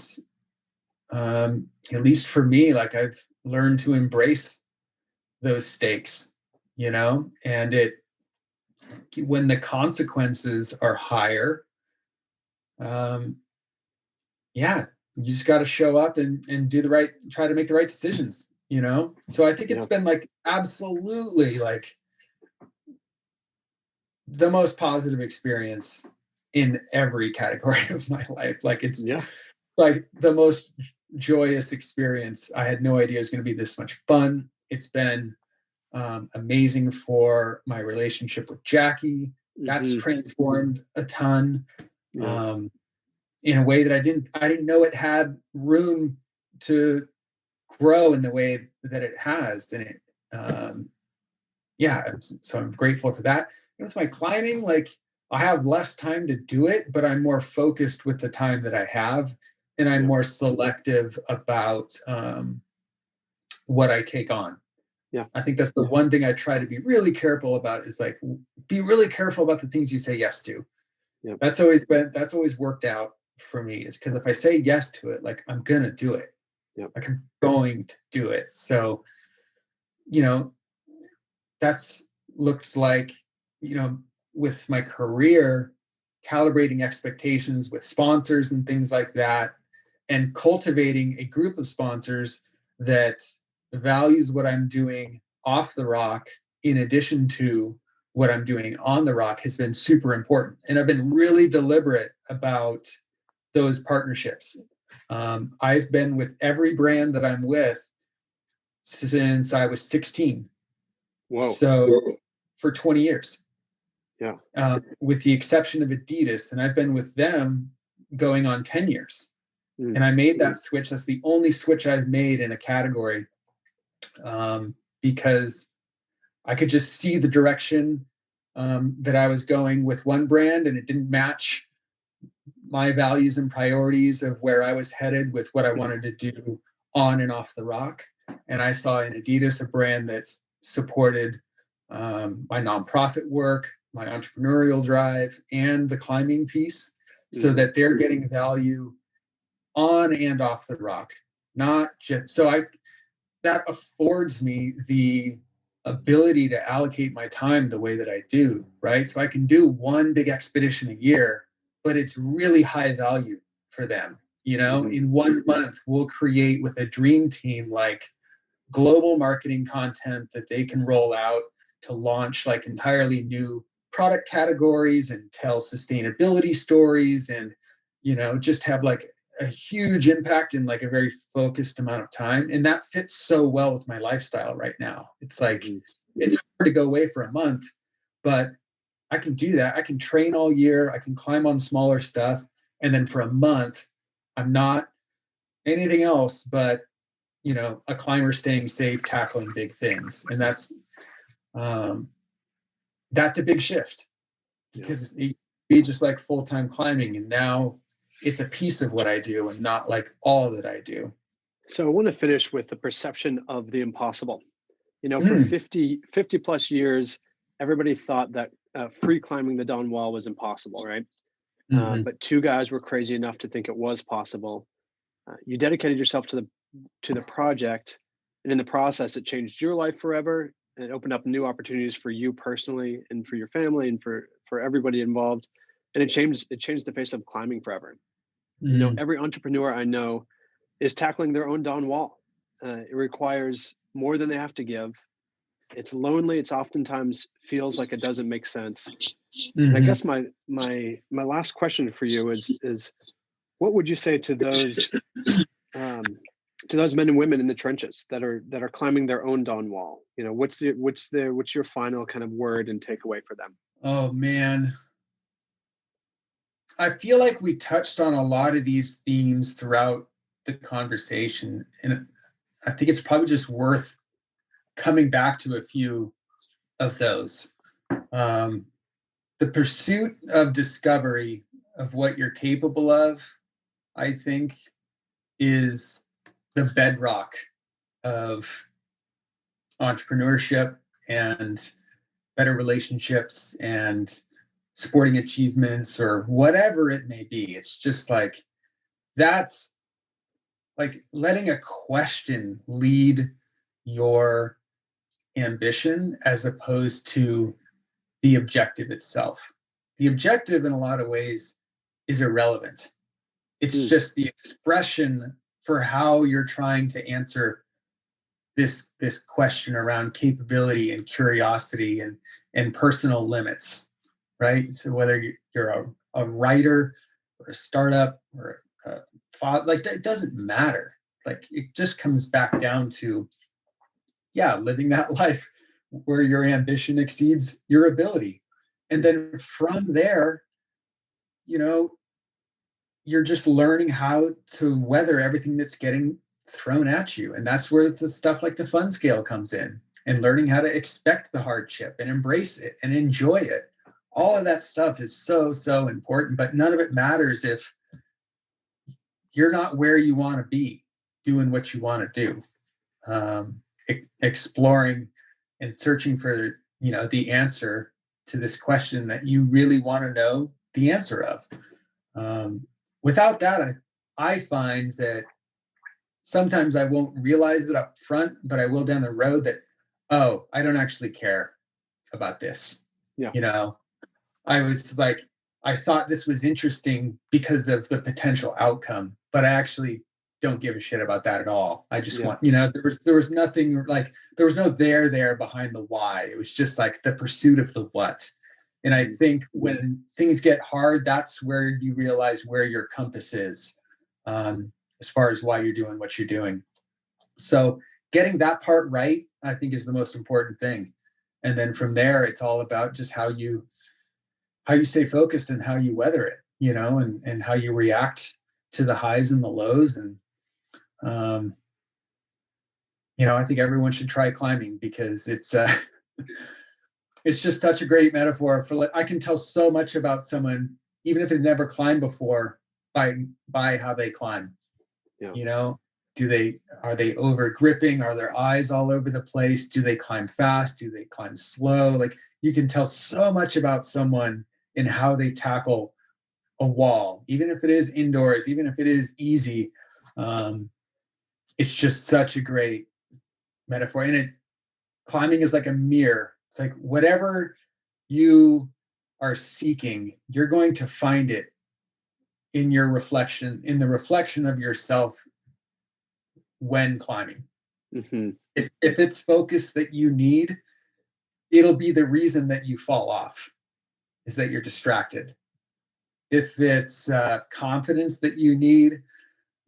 at least for me, like I've learned to embrace those stakes, and when the consequences are higher, you just got to show up and try to make the right decisions, So I think it's been like absolutely like the most positive experience in every category of my life. Like it's like the most joyous experience. I had no idea it was going to be this much fun. It's been amazing for my relationship with Jackie. That's transformed a ton, in a way that I didn't know it had room to grow in the way that it has. And it, so I'm grateful for that. And with my climbing, like, I have less time to do it, but I'm more focused with the time that I have, and I'm more selective about what I take on. Yeah. I think that's the one thing I try to be really careful about, is like, be really careful about the things you say yes to. Yeah. That's always worked out for me, is because if I say yes to it, like, I'm going to do it. Yeah. Like, I'm going to do it. So, that's looked like, with my career, calibrating expectations with sponsors and things like that, and cultivating a group of sponsors that values what I'm doing off the rock in addition to what I'm doing on the rock has been super important. And I've been really deliberate about those partnerships. I've been with every brand that I'm with since I was 16. Whoa. So for 20 years. Yeah. With the exception of Adidas, and I've been with them going on 10 years. And I made that switch. That's the only switch I've made in a category, because I could just see the direction that I was going with one brand, and it didn't match my values and priorities of where I was headed with what I wanted to do on and off the rock. And I saw in Adidas a brand that's supported my nonprofit work, my entrepreneurial drive, and the climbing piece, so that they're getting value on and off the rock. Not just that affords me the ability to allocate my time the way that I do, right? So I can do one big expedition a year, but it's really high value for them. In 1 month, we'll create with a dream team like global marketing content that they can roll out to launch like entirely new product categories and tell sustainability stories, and just have like a huge impact in like a very focused amount of time. And that fits so well with my lifestyle right now. It's like it's hard to go away for a month, but I can do that. I can train all year, I can climb on smaller stuff, and then for a month I'm not anything else but a climber staying safe, tackling big things. And that's a big shift, because it be just like full-time climbing, and now it's a piece of what I do and not like all that I do. So I want to finish with the perception of the impossible. For 50 plus years, everybody thought that free climbing the Dawn Wall was impossible, right? But two guys were crazy enough to think it was possible. You dedicated yourself to the project, and in the process, it changed your life forever, and it opened up new opportunities for you personally and for your family and for everybody involved. And it changed the face of climbing forever. Every entrepreneur I know is tackling their own Dawn Wall. It requires more than they have to give. It's lonely. It's oftentimes feels like it doesn't make sense. And I guess my last question for you is what would you say to those men and women in the trenches that are climbing their own Dawn Wall? What's your final kind of word and takeaway for them? Oh man, I feel like we touched on a lot of these themes throughout the conversation, and I think it's probably just worth coming back to a few of those. The pursuit of discovery of what you're capable of, I think, is the bedrock of entrepreneurship and better relationships and sporting achievements or whatever it may be. It's just like, that's like letting a question lead your ambition as opposed to the objective itself. The objective in a lot of ways is irrelevant. It's just the expression for how you're trying to answer this question around capability and curiosity and personal limits, right? So whether you're a writer or a startup or a father, like, it doesn't matter. Like, it just comes back down to living that life where your ambition exceeds your ability. And then from there, you know, you're just learning how to weather everything that's getting thrown at you. And that's where the stuff like the fun scale comes in, and learning how to expect the hardship and embrace it and enjoy it. All of that stuff is so, so important, but none of it matters if you're not where you want to be doing what you want to do. Exploring and searching for, you know, the answer to this question that you really want to know the answer of. Without that, I find that sometimes I won't realize it up front, but I will down the road that, oh, I don't actually care about this. Yeah. You know, I was like, I thought this was interesting because of the potential outcome, but I actually don't give a shit about that at all. I just want, you know, there was nothing like, there was no there behind the why. It was just like the pursuit of the what. And I think when things get hard, that's where you realize where your compass is, as far as why you're doing what you're doing. So getting that part right, I think, is the most important thing. And then from there, it's all about just how you stay focused and how you weather it, you know, and how you react to the highs and the lows. And, you know, I think everyone should try climbing, because it's just such a great metaphor for, I can tell so much about someone, even if they've never climbed before, by how they climb. Yeah. You know, are they over gripping? Are their eyes all over the place? Do they climb fast? Do they climb slow? Like, you can tell so much about someone in how they tackle a wall, even if it is indoors, even if it is easy. It's just such a great metaphor. And climbing is like a mirror. It's like whatever you are seeking, you're going to find it in your reflection, in the reflection of yourself when climbing. Mm-hmm. If it's focus that you need, it'll be the reason that you fall off, is that you're distracted. If it's confidence that you need,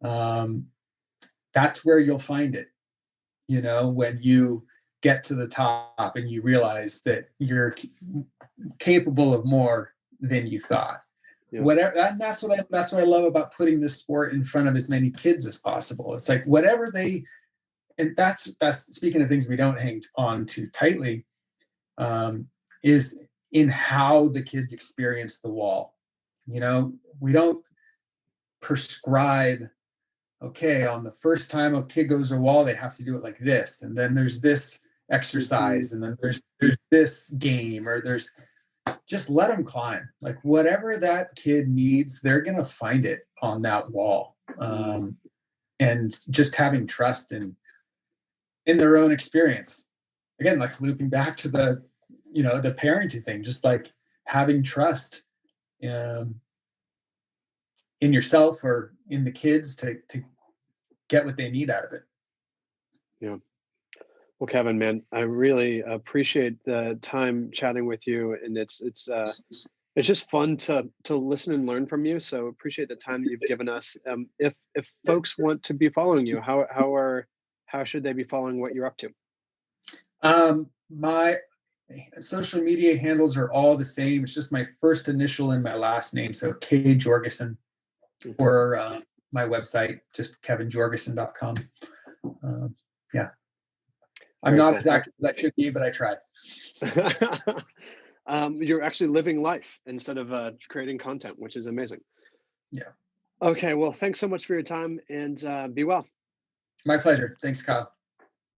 that's where you'll find it. You know, when you get to the top and you realize that you're capable of more than you thought. Yeah. Whatever, and that's what I love about putting this sport in front of as many kids as possible. It's like whatever they, and that's speaking of things we don't hang on too tightly, is in how the kids experience the wall. You know, we don't prescribe, okay, on the first time a kid goes to a wall, they have to do it like this, and then there's this exercise, and then there's this game, or there's, just let them climb. Like whatever that kid needs, they're gonna find it on that wall. And just having trust in their own experience. Again, like looping back to the, you know, the parenting thing, just like having trust in yourself or in the kids to get what they need out of it. Yeah. Well, Kevin, man, I really appreciate the time chatting with you, and it's just fun to listen and learn from you. So appreciate the time that you've given us. If folks want to be following you, how should they be following what you're up to? My social media handles are all the same. It's just my first initial and my last name, so K Jorgeson, or my website, just kevinjorgeson.com. Yeah. I'm not as active as I should be, but I try. You're actually living life instead of creating content, which is amazing. Yeah. Okay. Well, thanks so much for your time, and be well. My pleasure. Thanks, Kyle.